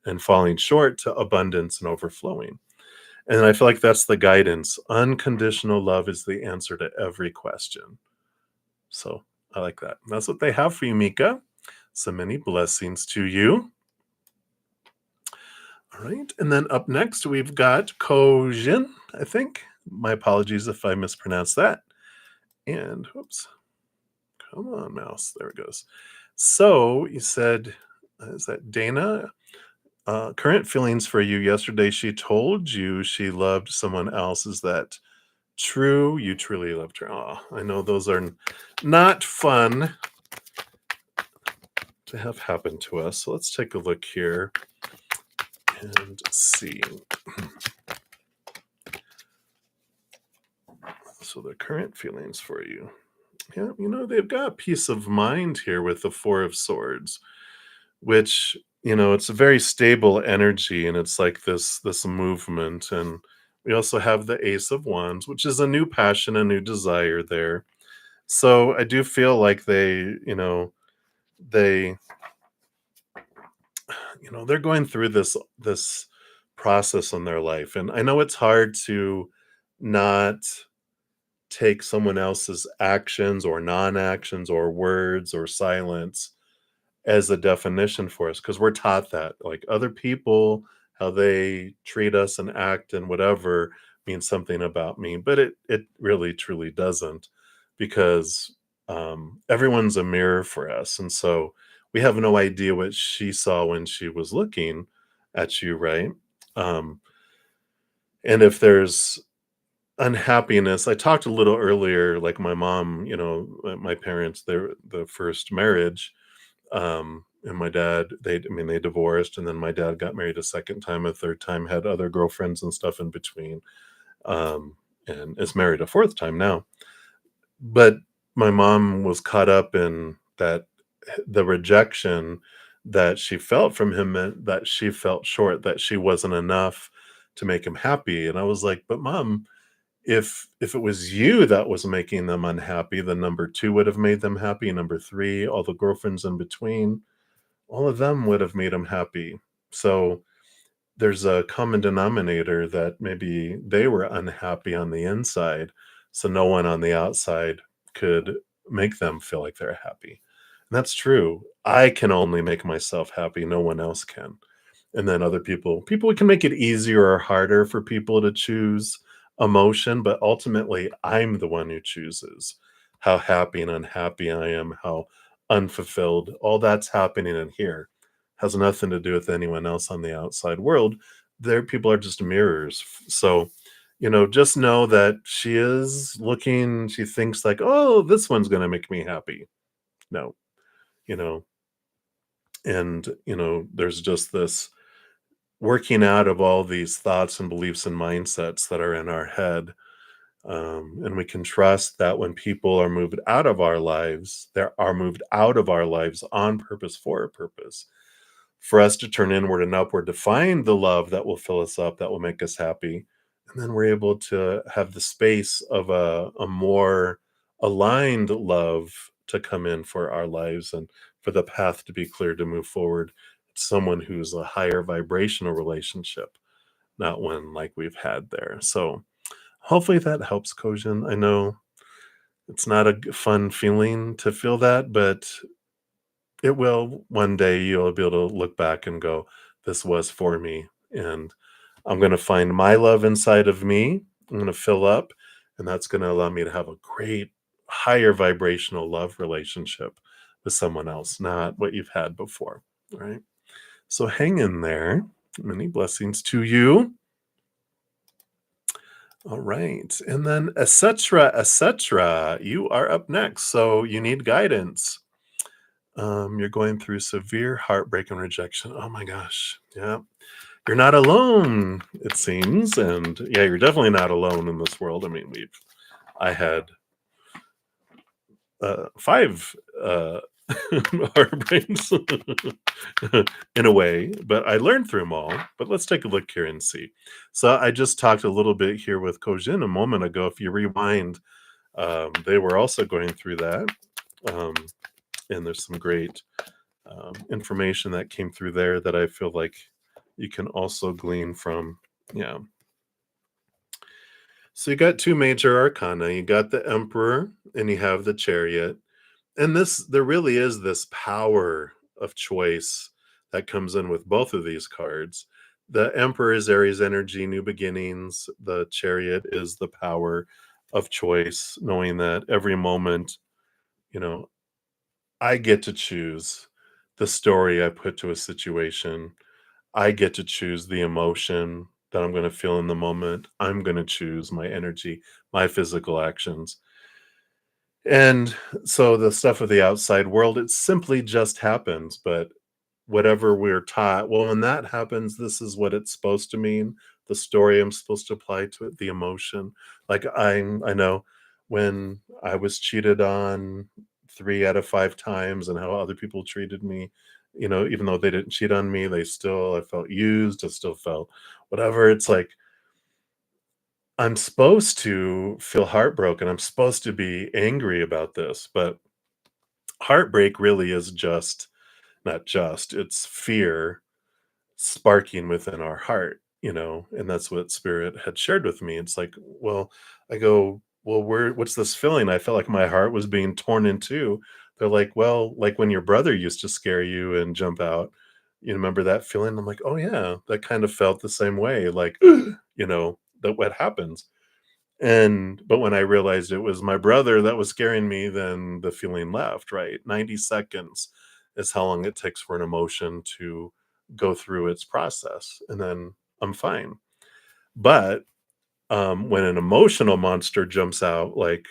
and falling short to abundance and overflowing. And I feel like that's the guidance. Unconditional love is the answer to every question. So I like that. That's what they have for you, Mika. So many blessings to you. All right. And then up next, we've got Kojin, I think. My apologies if I mispronounced that. And whoops. Come on, mouse. There it goes. So you said, is that Dana? Current feelings for you. Yesterday, she told you she loved someone else. Is that true? You truly loved her. Oh, I know those are not fun to have happen to us. So let's take a look here and see. So the current feelings for you. Yeah, they've got peace of mind here with the Four of Swords, which, it's a very stable energy, and it's like this movement. And we also have the Ace of Wands, which is a new passion, a new desire there. So I do feel like they they're going through this process in their life. And I know it's hard to not take someone else's actions or non-actions or words or silence as a definition for us, because we're taught that like other people, how they treat us and act and whatever means something about me, but it really truly doesn't, because everyone's a mirror for us. And so we have no idea what she saw when she was looking at you, right? um and if there's unhappiness, I talked a little earlier, like my mom, my parents, they're the first marriage. And my dad, they divorced, and then my dad got married a second time, a third time, had other girlfriends and stuff in between, um, and is married a fourth time now. But my mom was caught up in that, the rejection that she felt from him meant that she felt short, that she wasn't enough to make him happy. And I was like, but mom, if it was you that was making them unhappy, then number two would have made them happy. Number three, all the girlfriends in between, all of them would have made him happy. So there's a common denominator that maybe they were unhappy on the inside, so no one on the outside could make them feel like they're happy. And that's true. I can only make myself happy, no one else can. And then other people can make it easier or harder for people to choose emotion, but ultimately I'm the one who chooses how happy and unhappy I am, how unfulfilled. All that's happening in here has nothing to do with anyone else on the outside world. There, people are just mirrors. So, just know that she is looking, she thinks like, oh, this one's going to make me happy. No, you know, and, there's just this working out of all these thoughts and beliefs and mindsets that are in our head. And we can trust that when people are moved out of our lives, they are moved out of our lives on purpose, for a purpose, for us to turn inward and upward to find the love that will fill us up, that will make us happy. And then we're able to have the space of a more aligned love to come in for our lives, and for the path to be clear to move forward. Someone who's a higher vibrational relationship, not one like we've had there. So hopefully that helps, Kojin. I know it's not a fun feeling to feel that, but it will. One day you'll be able to look back and go, this was for me. And I'm going to find my love inside of me. I'm going to fill up, and that's going to allow me to have a great, higher vibrational love relationship with someone else, not what you've had before. Right. So hang in there. Many blessings to you. All right. And then, etc., you are up next. So you need guidance. You're going through severe heartbreak and rejection. Oh my gosh. Yeah. You're not alone, it seems. And yeah, you're definitely not alone in this world. I mean, I had five heartbreaks in a way, but I learned through them all. But let's take a look here and see. So I just talked a little bit here with Kojin a moment ago. If you rewind, they were also going through that. Um, and there's some great information that came through there that I feel like you can also glean from. Yeah. So you got two major arcana. You got the Emperor and you have the Chariot. And there really is this power of choice that comes in with both of these cards. The Emperor is Aries energy, new beginnings. The Chariot is the power of choice, knowing that every moment, you know, I get to choose the story I put to a situation. I get to choose the emotion that I'm going to feel in the moment. I'm going to choose my energy, my physical actions. And so the stuff of the outside world, it simply just happens. But whatever we're taught, well, when that happens, this is what it's supposed to mean. The story I'm supposed to apply to it, the emotion. Like I know when I was cheated on 3 out of 5 times and how other people treated me, even though they didn't cheat on me, I felt used, I still felt whatever. It's like I'm supposed to feel heartbroken. I'm supposed to be angry about this, but heartbreak really is just not just, it's fear sparking within our heart, and that's what spirit had shared with me. It's like, well, I go, well, what's this feeling? I felt like my heart was being torn in two. They're like, well, like when your brother used to scare you and jump out, you remember that feeling? I'm like, oh yeah, that kind of felt the same way, like, that what happens. And but when I realized it was my brother that was scaring me, then the feeling left, right? 90 seconds is how long it takes for an emotion to go through its process, and then I'm fine. But when an emotional monster jumps out, like,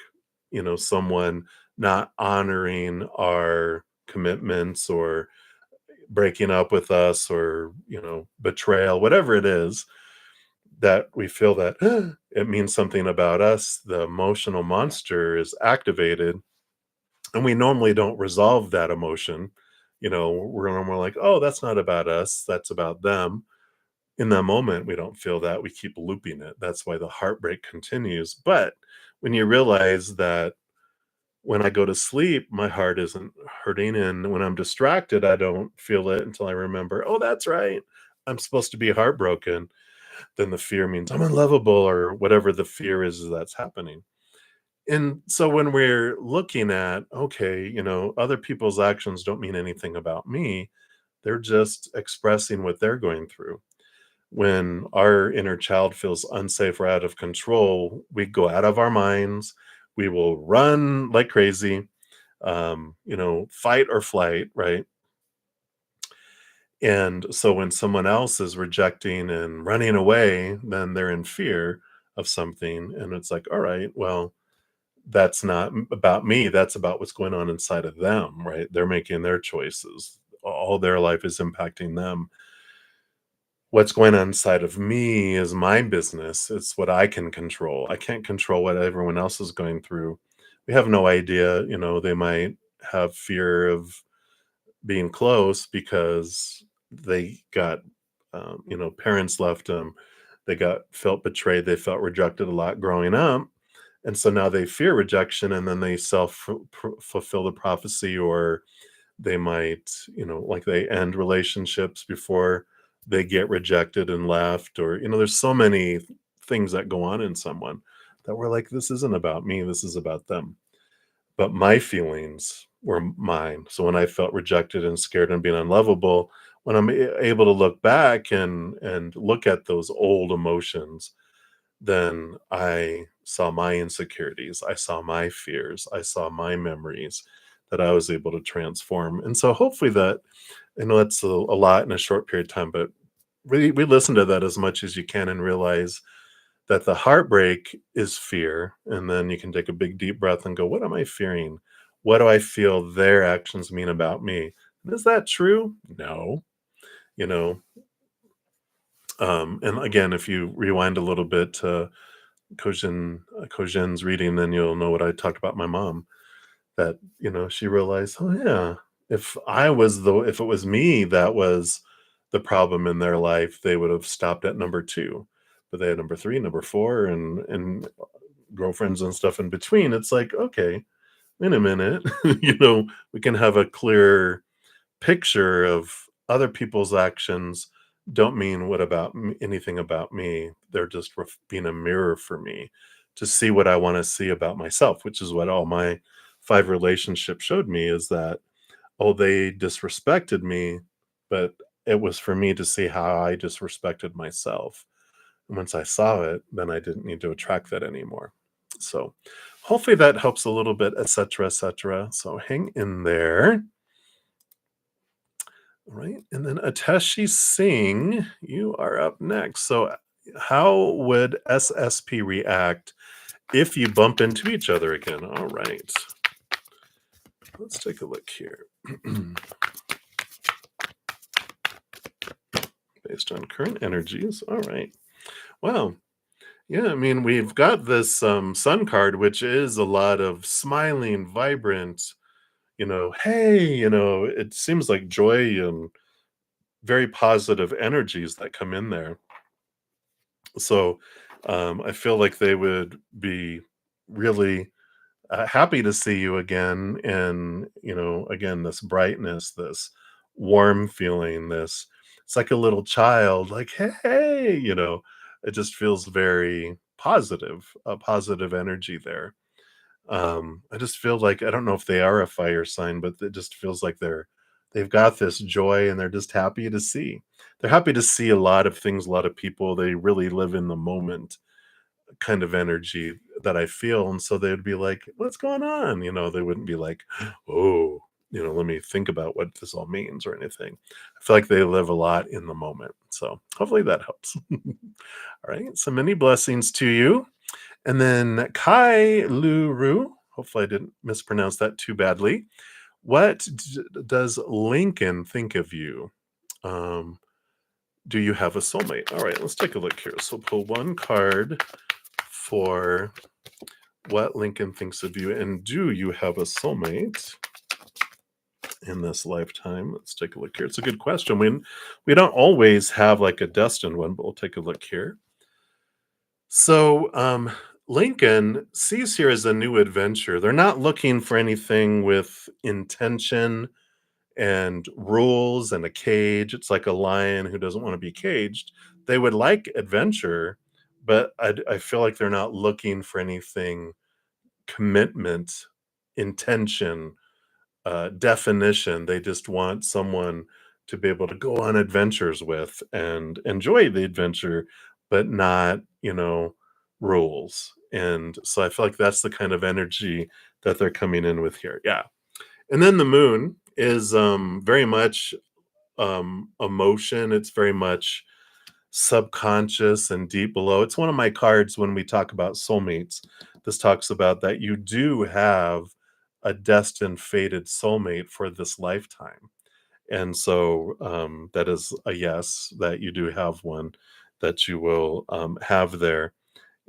someone not honoring our commitments or breaking up with us or, betrayal, whatever it is, that we feel that it means something about us, the emotional monster is activated, and we normally don't resolve that emotion. We're normally like, oh, that's not about us, that's about them. In that moment, we don't feel that, we keep looping it. That's why the heartbreak continues. But when you realize that when I go to sleep, my heart isn't hurting, and when I'm distracted, I don't feel it until I remember, oh, that's right, I'm supposed to be heartbroken. Then the fear means I'm unlovable or whatever the fear is that's happening. And so when we're looking at, okay, other people's actions don't mean anything about me, they're just expressing what they're going through. When our inner child feels unsafe or out of control, we go out of our minds, we will run like crazy, fight or flight, right? And so when someone else is rejecting and running away, then they're in fear of something. And it's like, all right, well, that's not about me. That's about what's going on inside of them, right? They're making their choices. All their life is impacting them. What's going on inside of me is my business. It's what I can control. I can't control what everyone else is going through. We have no idea, they might have fear of being close because they got, parents left them. They felt betrayed. They felt rejected a lot growing up, and so now they fear rejection, and then they fulfill the prophecy, or they might, like they end relationships before they get rejected and left, or there's so many things that go on in someone that we're like, this isn't about me. This is about them, but my feelings were mine. So when I felt rejected and scared and being unlovable, when I'm able to look back and look at those old emotions, then I saw my insecurities, I saw my fears, I saw my memories that I was able to transform. And so hopefully that, I know that's a lot in a short period of time, but really we listen to that as much as you can and realize that the heartbreak is fear, and then you can take a big deep breath and go, what am I fearing? What do I feel their actions mean about me? And is that true? No. You know, and again, if you rewind a little bit to Kojin's reading, then you'll know what I talked about my mom. That she realized, oh yeah, if it was me that was the problem in their life, they would have stopped at number two, but they had number three, number four, and girlfriends and stuff in between. It's like, okay, wait a minute, we can have a clear picture of other people's actions don't mean anything about me. They're just being a mirror for me to see what I want to see about myself, which is what all my 5 relationships showed me, is that, oh, they disrespected me, but it was for me to see how I disrespected myself. And once I saw it, then I didn't need to attract that anymore. So hopefully that helps a little bit, etc., etc. So hang in there. All right. And then Ateshi Singh, you are up next. So how would SSP react if you bump into each other again? All right. Let's take a look here. Based on current energies. All right. Well, Yeah, I mean, we've got this sun card, which is a lot of smiling, vibrant, hey, it seems like joy and very positive energies that come in there. So I feel like they would be really happy to see you again. And, again, this brightness, this warm feeling, it's like a little child, like, hey, it just feels very positive, a positive energy there. I just feel like I don't know if they are a fire sign, but it just feels like they've got this joy and they're just happy to see. They're happy to see a lot of things, a lot of people. They really live in the moment kind of energy that I feel. And so they'd be like, what's going on? They wouldn't be like, oh, let me think about what this all means or anything. I feel like they live a lot in the moment. So hopefully that helps. All right. So many blessings to you. And then Kai Luru, hopefully I didn't mispronounce that too badly. What does Lincoln think of you? Um, do you have a soulmate? All right, let's take a look here. So pull one card for what Lincoln thinks of you, and do you have a soulmate in this lifetime? Let's take a look here. It's a good question. We don't always have like a destined one, but we'll take a look here. So, Lincoln sees here as a new adventure. They're not looking for anything with intention and rules and a cage. It's like a lion who doesn't want to be caged. They would like adventure, but I feel like they're not looking for anything commitment, intention, definition. They just want someone to be able to go on adventures with and enjoy the adventure, but not, rules. And so I feel like that's the kind of energy that they're coming in with here. Yeah. And then the moon is very much emotion. It's very much subconscious and deep below. It's one of my cards when we talk about soulmates. This talks about that you do have a destined, fated soulmate for this lifetime. And so that is a yes, that you do have one that you will have there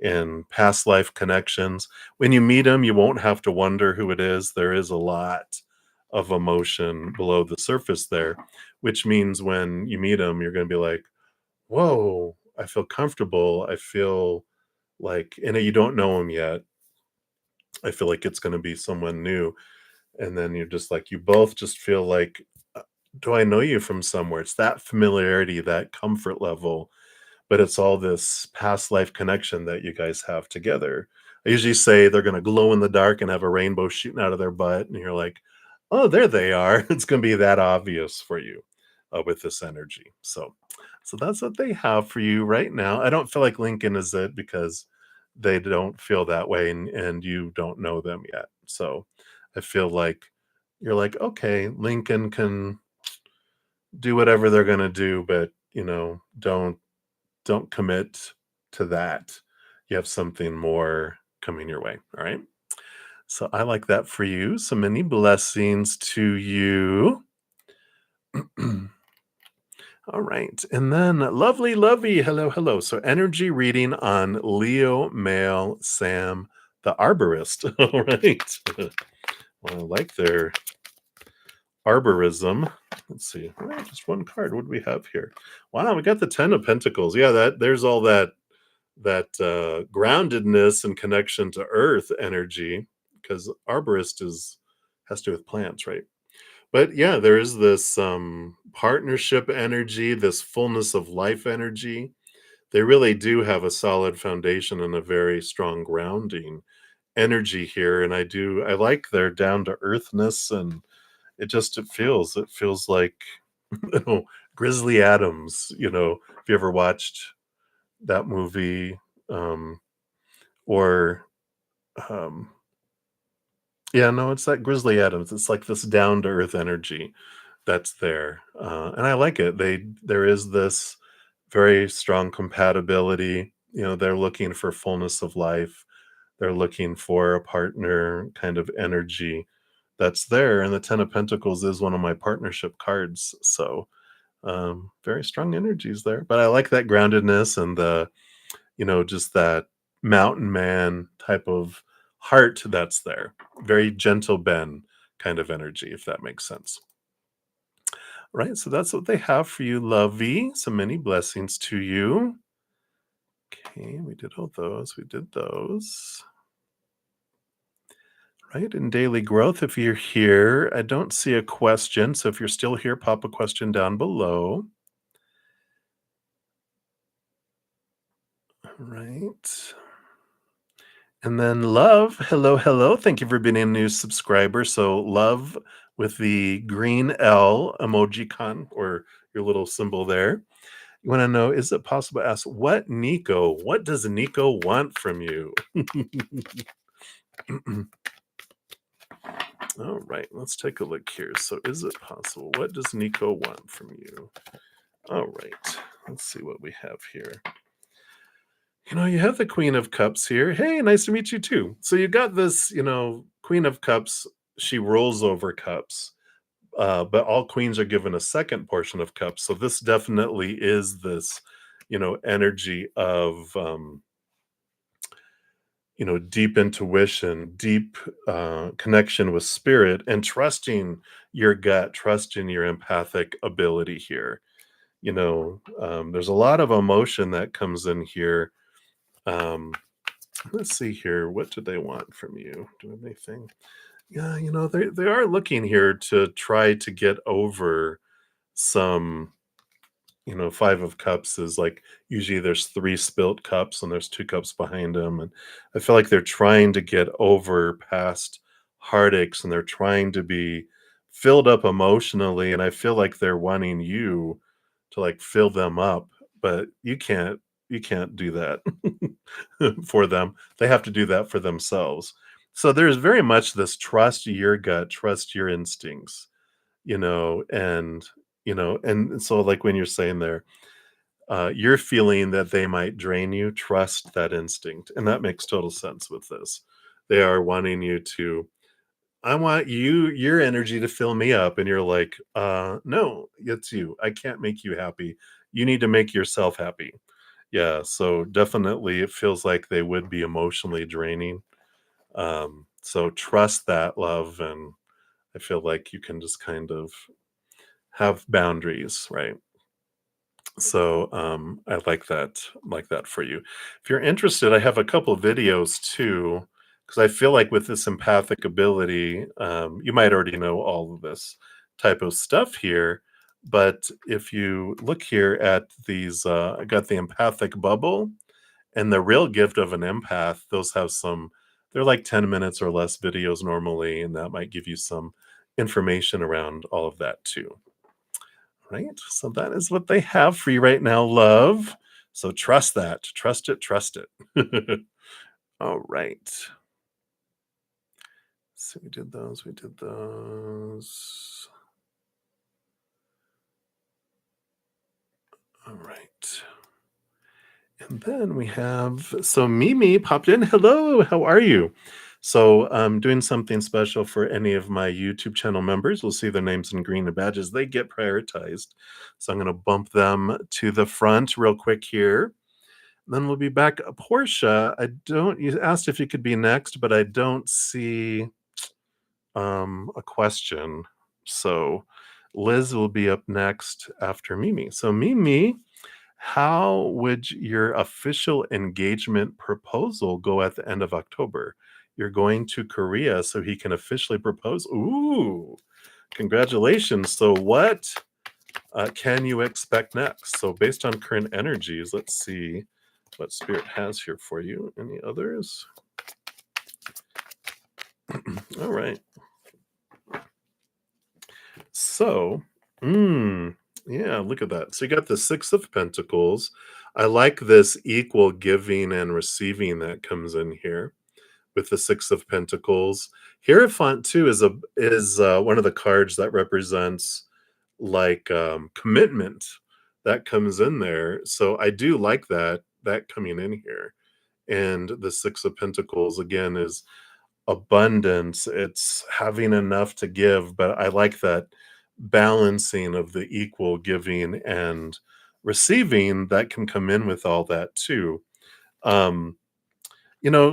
in past life connections. When you meet them, you won't have to wonder who it is. There is a lot of emotion below the surface there, which means when you meet them, you're going to be like, whoa, I feel comfortable. I feel like, and you don't know him yet. I feel like it's going to be someone new. And then you're just like, you both just feel like, do I know you from somewhere? It's that familiarity, that comfort level, but it's all this past life connection that you guys have together. I usually say they're going to glow in the dark and have a rainbow shooting out of their butt. And you're like, oh, there they are. It's going to be that obvious for you with this energy. So that's what they have for you right now. I don't feel like Lincoln is it because they don't feel that way and you don't know them yet. So I feel like you're like, okay, Lincoln can do whatever they're going to do, but don't commit to that. You have something more coming your way. All right. So I like that for you. So many blessings to you. All right. And then lovely, lovey. Hello, hello. So energy reading on Leo male Sam, the arborist. All right. Well, I like their arborism. Let's see. All right, just one card. What do we have here? Wow, we got the 10 of Pentacles. Yeah, there's all that groundedness and connection to earth energy, because arborist has to do with plants, right? But yeah, there is this partnership energy, this fullness of life energy. They really do have a solid foundation and a very strong grounding energy here. And I like their down to earthness, and it feels like you know Grizzly Adams. If you ever watched that movie, um, or um, yeah, no, it's that Grizzly Adams. It's like this down to earth energy that's there, and I like it. There is this very strong compatibility. They're looking for fullness of life. They're looking for a partner kind of energy that's there. And the Ten of Pentacles is one of my partnership cards. So very strong energies there. But I like that groundedness and just that mountain man type of heart that's there. Very gentle Ben kind of energy, if that makes sense. Right. So that's what they have for you, lovey. So many blessings to you. Okay, we did all those. We did those. Right. In daily growth, if you're here, I don't see a question. So if you're still here, pop a question down below. All right. And then love, hello, hello. Thank you for being a new subscriber. So love with the green L emoji con or your little symbol there. You want to know, is it possible to ask what does Nico want from you? All right, let's take a look here. So is it possible? What does Nico want from you? All right, let's see what we have here. You have the Queen of Cups here. Hey, nice to meet you too. So you got this, Queen of Cups. She rolls over cups, but all queens are given a second portion of cups. So this definitely is this, energy of, deep intuition, deep connection with spirit, and trusting your gut, trusting your empathic ability here. There's a lot of emotion that comes in here. Um, let's see here. What do they want from you? Do you have anything? Yeah, they are looking here to try to get over some. Five of cups is like usually there's three spilt cups and there's two cups behind them, and I feel like they're trying to get over past heartaches and they're trying to be filled up emotionally, and I feel like they're wanting you to like fill them up, but you can't do that for them. They have to do that for themselves. So there's very much this trust your gut, trust your instincts, and so like when you're saying there, you're feeling that they might drain you, trust that instinct. And that makes total sense with this. They are wanting you to, I want your energy to fill me up. And you're like, no, it's you. I can't make you happy. You need to make yourself happy. Yeah. So definitely it feels like they would be emotionally draining. So trust that love. And I feel like you can just kind of have boundaries, right? So I like that for you. If you're interested, I have a couple videos too, because I feel like with this empathic ability, you might already know all of this type of stuff here. But if you look here at these, I got the empathic bubble and the real gift of an empath. Those have some, they're like 10 minutes or less videos normally, and that might give you some information around all of that too. Right? So that is what they have for you right now, love. So trust that. Trust it. Trust it. All right. So we did those. We did those. All right. And then we have, so Mimi popped in. Hello, how are you? So I'm doing something special for any of my YouTube channel members. We'll see their names in green and badges. They get prioritized. So I'm going to bump them to the front real quick here. Then we'll be back. Portia, you asked if you could be next, but I don't see a question. So Liz will be up next after Mimi. So Mimi, how would your official engagement proposal go at the end of October? You're going to Korea so he can officially propose. Ooh, congratulations. So what can you expect next? So based on current energies, let's see what Spirit has here for you. Any others? All right. So, yeah, look at that. So you got the Six of Pentacles. I like this equal giving and receiving that comes in here with the Six of Pentacles. Hierophant too is one of the cards that represents like commitment that comes in there. So I do like that coming in here. And the Six of Pentacles again is abundance. It's having enough to give, but I like that balancing of the equal giving and receiving that can come in with all that too. Um,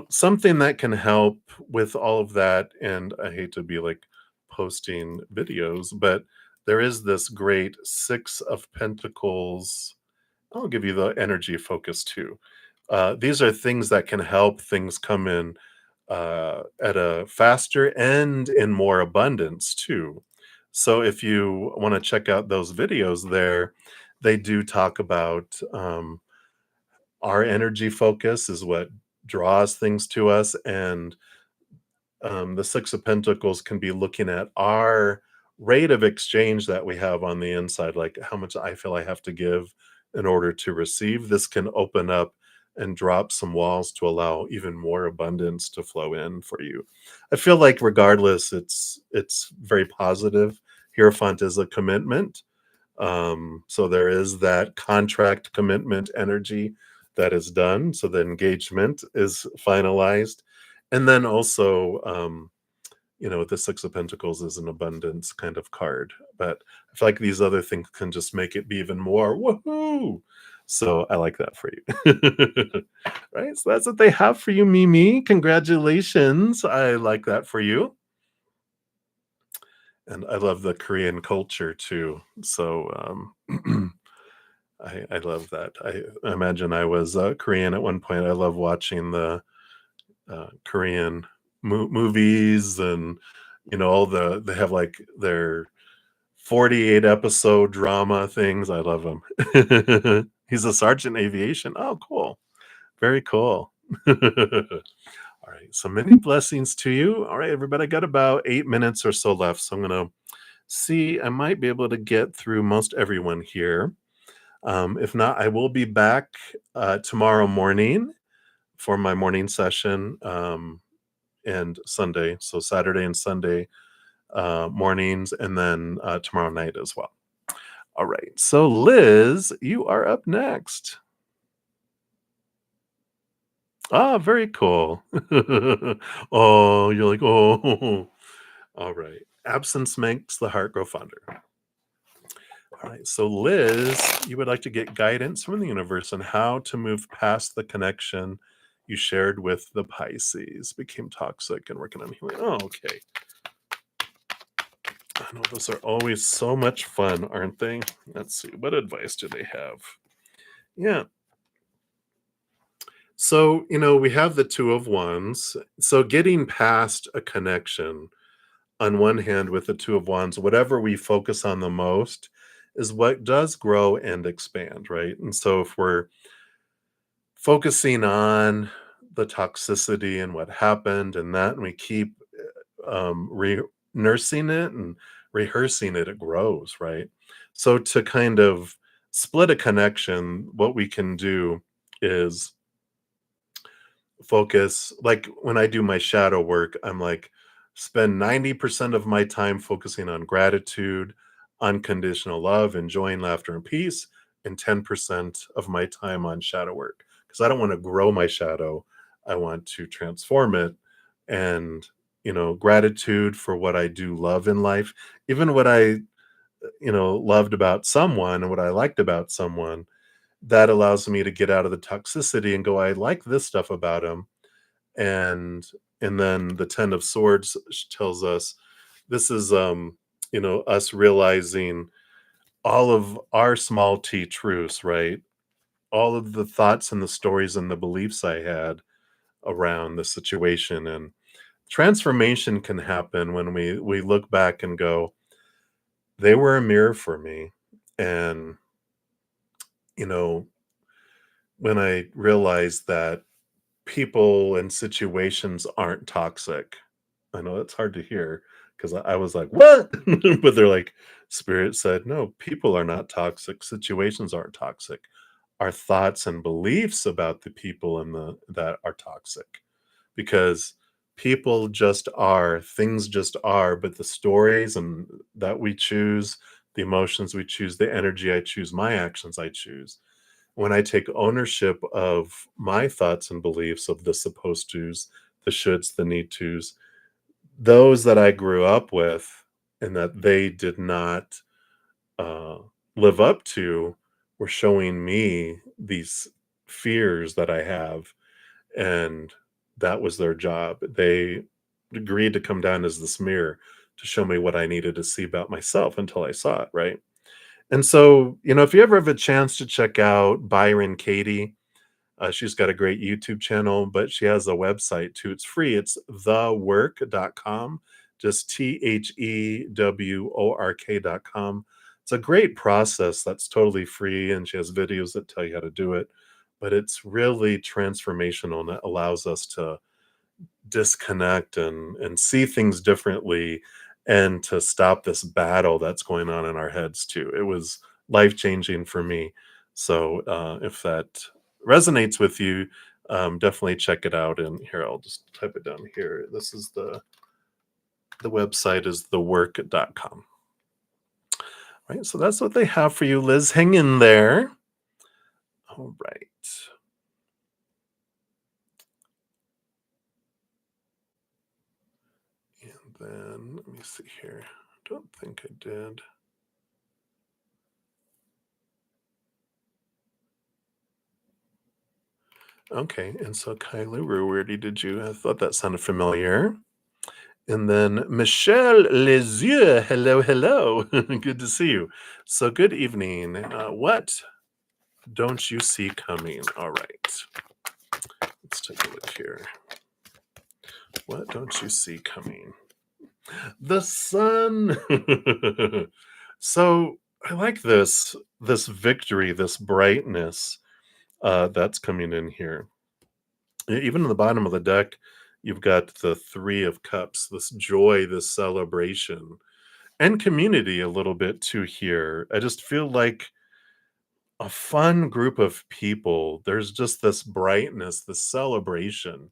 something that can help with all of that, and I hate to be like posting videos, but there is this great Six of Pentacles. I'll give you the energy focus too. These are things that can help things come in at a faster and in more abundance too. So if you want to check out those videos there, they do talk about our energy focus is what draws things to us, and the Six of Pentacles can be looking at our rate of exchange that we have on the inside, like how much I feel I have to give in order to receive. This can open up and drop some walls to allow even more abundance to flow in for you. I feel like regardless, it's very positive. Hierophant is a commitment. So there is that contract commitment energy that is done. So the engagement is finalized. And then also, the Six of Pentacles is an abundance kind of card. But I feel like these other things can just make it be even more woohoo. So I like that for you. Right. So that's what they have for you, Mimi. Congratulations. I like that for you. And I love the Korean culture too. So I love that. I imagine I was Korean at one point. I love watching the Korean movies, and all they have like their 48 episode drama things. I love them. He's a sergeant aviation. Oh, cool. Very cool. All right. So many blessings to you. All right, everybody. I got about 8 minutes or so left. So I'm going to see. I might be able to get through most everyone here. If not, I will be back tomorrow morning for my morning session, and Sunday. So Saturday and Sunday mornings, and then tomorrow night as well. All right. So, Liz, you are up next. Ah, very cool. Oh, you're like, oh. All right. Absence makes the heart grow fonder. All right. So, Liz, you would like to get guidance from the universe on how to move past the connection you shared with the Pisces, became toxic and working on healing. Oh, okay. I know those are always so much fun, aren't they? Let's see. What advice do they have? Yeah. So, we have the Two of Wands. So, getting past a connection on one hand with the Two of Wands, whatever we focus on the most is what does grow and expand, right? And so, if we're focusing on the toxicity and what happened and that, and we keep nursing it and rehearsing it, it grows, right? So to kind of split a connection, what we can do is focus. Like when I do my shadow work, I'm like, spend 90% of my time focusing on gratitude, unconditional love, enjoying laughter and peace, and 10% of my time on shadow work. Because I don't want to grow my shadow. I want to transform it. And, gratitude for what I do love in life, even what I, loved about someone and what I liked about someone, that allows me to get out of the toxicity and go, I like this stuff about him. And then the 10 of swords tells us this is us realizing all of our small t truths, right? All of the thoughts and the stories and the beliefs I had around the situation. And transformation can happen when we look back and go, they were a mirror for me. And you know when I realized that people and situations aren't toxic. I know that's hard to hear because I was like, "What?" But they're like, Spirit said, "No, people are not toxic. Situations aren't toxic. Our thoughts and beliefs about the people and the that are toxic because people just are, things just are, but the stories and that we choose, the emotions we choose, the energy I choose, my actions I choose." When I take ownership of my thoughts and beliefs of the supposed tos, the shoulds, the need tos, those that I grew up with and that they did not uh, live up to, were showing me these fears that I have. and that was their job. They agreed to come down as this mirror to show me what I needed to see about myself until I saw it, right? And so, if you ever have a chance to check out Byron Katie, she's got a great YouTube channel, but she has a website too. It's free. It's thework.com, just THEWORK.com. It's a great process that's totally free, and she has videos that tell you how to do it. But it's really transformational, and it allows us to disconnect and see things differently, and to stop this battle that's going on in our heads too. It was life changing for me. So if that resonates with you, definitely check it out. And here, I'll just type it down here. This is the website is thework.com. Right. So that's what they have for you, Liz. Hang in there. All right. And then let me see here. I don't think I did. Okay, and so Kylie Ruwardy, did you? I thought that sounded familiar. And then Michelle Lesieux, hello, hello. Good to see you. So, good evening. What don't you see coming? All right, let's take a look here. What don't you see coming? The sun. So, I like this victory, this brightness that's coming in here. Even in the bottom of the deck, you've got the Three of Cups, this joy, this celebration, and community a little bit too here. I just feel like a fun group of people. There's just this brightness, this celebration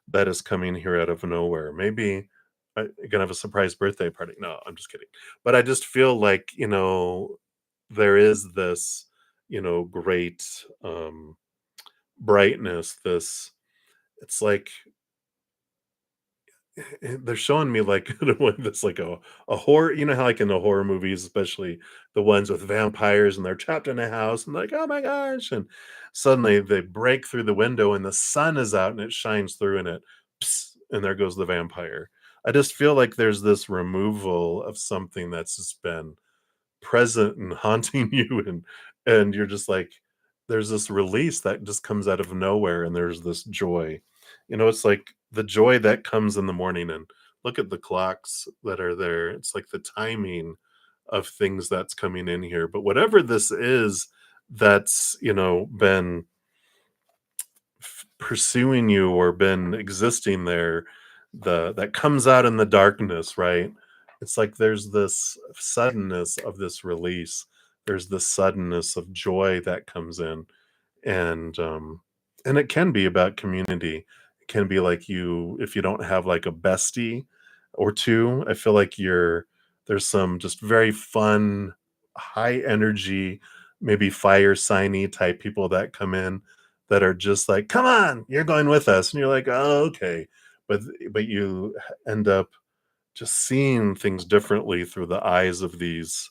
that is coming here out of nowhere. Maybe you're gonna have a surprise birthday party. No, I'm just kidding. But I just feel like, there is this, great brightness, this it's like they're showing me like that's like a horror. You know how like in the horror movies, especially the ones with vampires and they're trapped in a house and like, oh my gosh, and suddenly they break through the window and the sun is out and it shines through and it psst, and there goes the vampire. I just feel like there's this removal of something that's just been present and haunting you, and you're just like there's this release that just comes out of nowhere, and there's this joy. It's like the joy that comes in the morning, and look at the clocks that are there. It's like the timing of things that's coming in here. But whatever this is that's, been pursuing you or been existing there, that comes out in the darkness, right? It's like there's this suddenness of this release. There's this suddenness of joy that comes in, and it can be about community. It can be like you if you don't have like a bestie or two. I feel like there's some just very fun, high energy, maybe fire signy type people that come in that are just like, come on, you're going with us, and you're like, oh, okay. But you end up just seeing things differently through the eyes of these.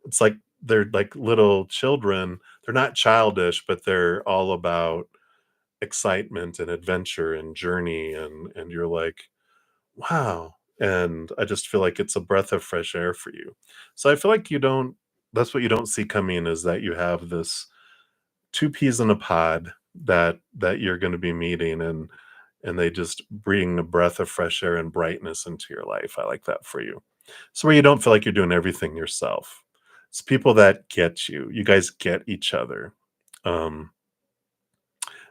It's like they're like little children. They're not childish, but they're all about excitement and adventure and journey, and you're like, wow. And I just feel like it's a breath of fresh air for you. So I feel like you don't that's what you don't see coming, is that you have this two peas in a pod that you're going to be meeting, and they just bring a breath of fresh air and brightness into your life. I like that for you. So where you don't feel like you're doing everything yourself. It's people that get you. You guys get each other. Um,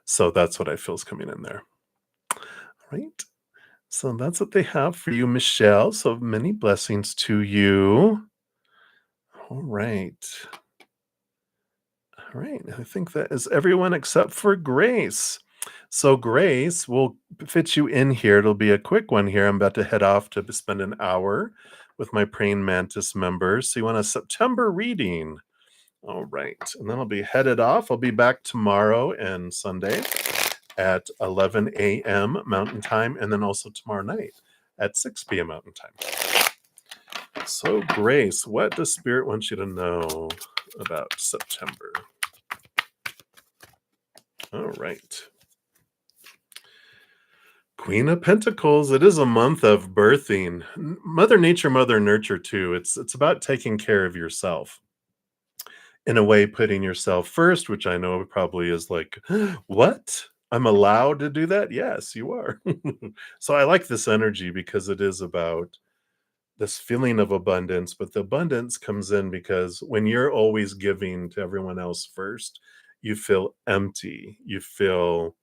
so that's what I feel is coming in there. Right. So that's what they have for you, Michelle. So many blessings to you. All right. All right. I think that is everyone except for Grace. So Grace will fit you in here. It'll be a quick one here. I'm about to head off to spend an hour with my Praying Mantis members. So you want a September reading. All right. And then I'll be headed off. I'll be back tomorrow and Sunday at 11 a.m. Mountain Time, and then also tomorrow night at 6 p.m. Mountain Time. So Grace, what does Spirit want you to know about September? All right. Queen of Pentacles, it is a month of birthing. Mother Nature, Mother Nurture too. It's about taking care of yourself. In a way, putting yourself first, which I know probably is like, what? I'm allowed to do that? Yes, you are. So I like this energy because it is about this feeling of abundance, but the abundance comes in because when you're always giving to everyone else first, you feel empty. You feel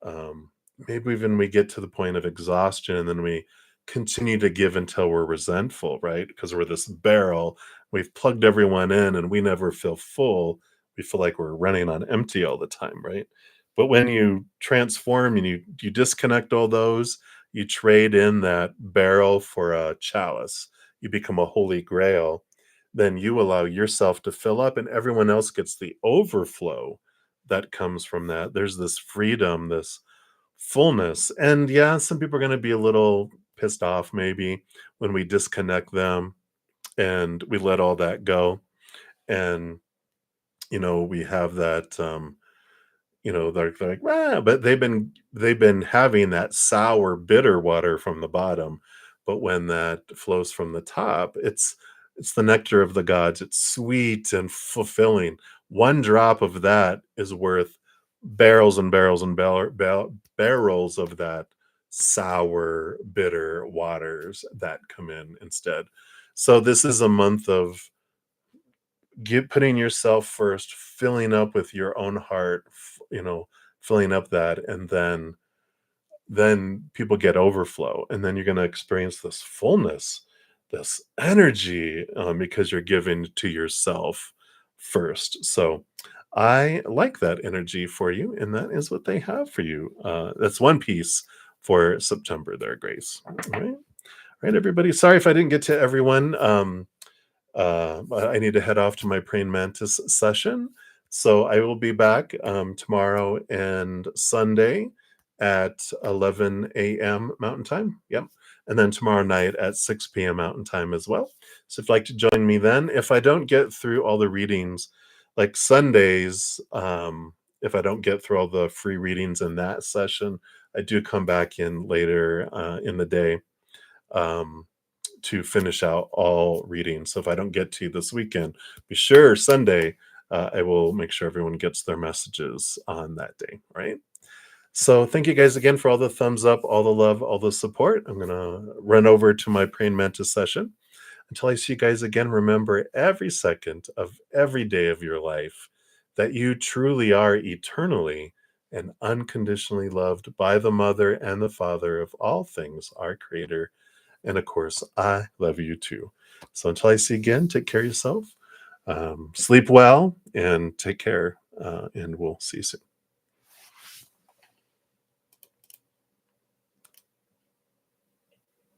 um, maybe even we get to the point of exhaustion and then we continue to give until we're resentful, right? Because we're this barrel, we've plugged everyone in and we never feel full. We feel like we're running on empty all the time, right? But when you transform and you disconnect all those, you trade in that barrel for a chalice, you become a holy grail, then you allow yourself to fill up and everyone else gets the overflow that comes from that. There's this freedom, this fullness. And yeah, some people are going to be a little pissed off maybe when we disconnect them and we let all that go. And, we have that, they're like, "Ah," but they've been having that sour, bitter water from the bottom. But when that flows from the top, it's the nectar of the gods. It's sweet and fulfilling. One drop of that is worth barrels and barrels and barrels of that sour, bitter waters that come in instead. So this is a month of putting yourself first, filling up with your own heart, filling up that, and then people get overflow, and then you're going to experience this fullness, this energy, because you're giving to yourself first. So I like that energy for you, and that is what they have for you. That's one piece for September there, Grace. All right. All right, everybody. Sorry if I didn't get to everyone. I need to head off to my praying mantis session. So I will be back tomorrow and Sunday at 11 a.m. Mountain Time. Yep. And then tomorrow night at 6 p.m. Mountain Time as well. So if you'd like to join me then, if I don't get through all the readings, like Sundays, if I don't get through all the free readings in that session, I do come back in later in the day. To finish out all readings. So if I don't get to you this weekend, be sure Sunday, I will make sure everyone gets their messages on that day, right? So thank you guys again for all the thumbs up, all the love, all the support. I'm going to run over to my praying mantis session. Until I see you guys again, remember every second of every day of your life that you truly are eternally and unconditionally loved by the Mother and the Father of all things, our Creator. And of course, I love you too. So until I see you again, take care of yourself, sleep well, and take care. And we'll see you soon.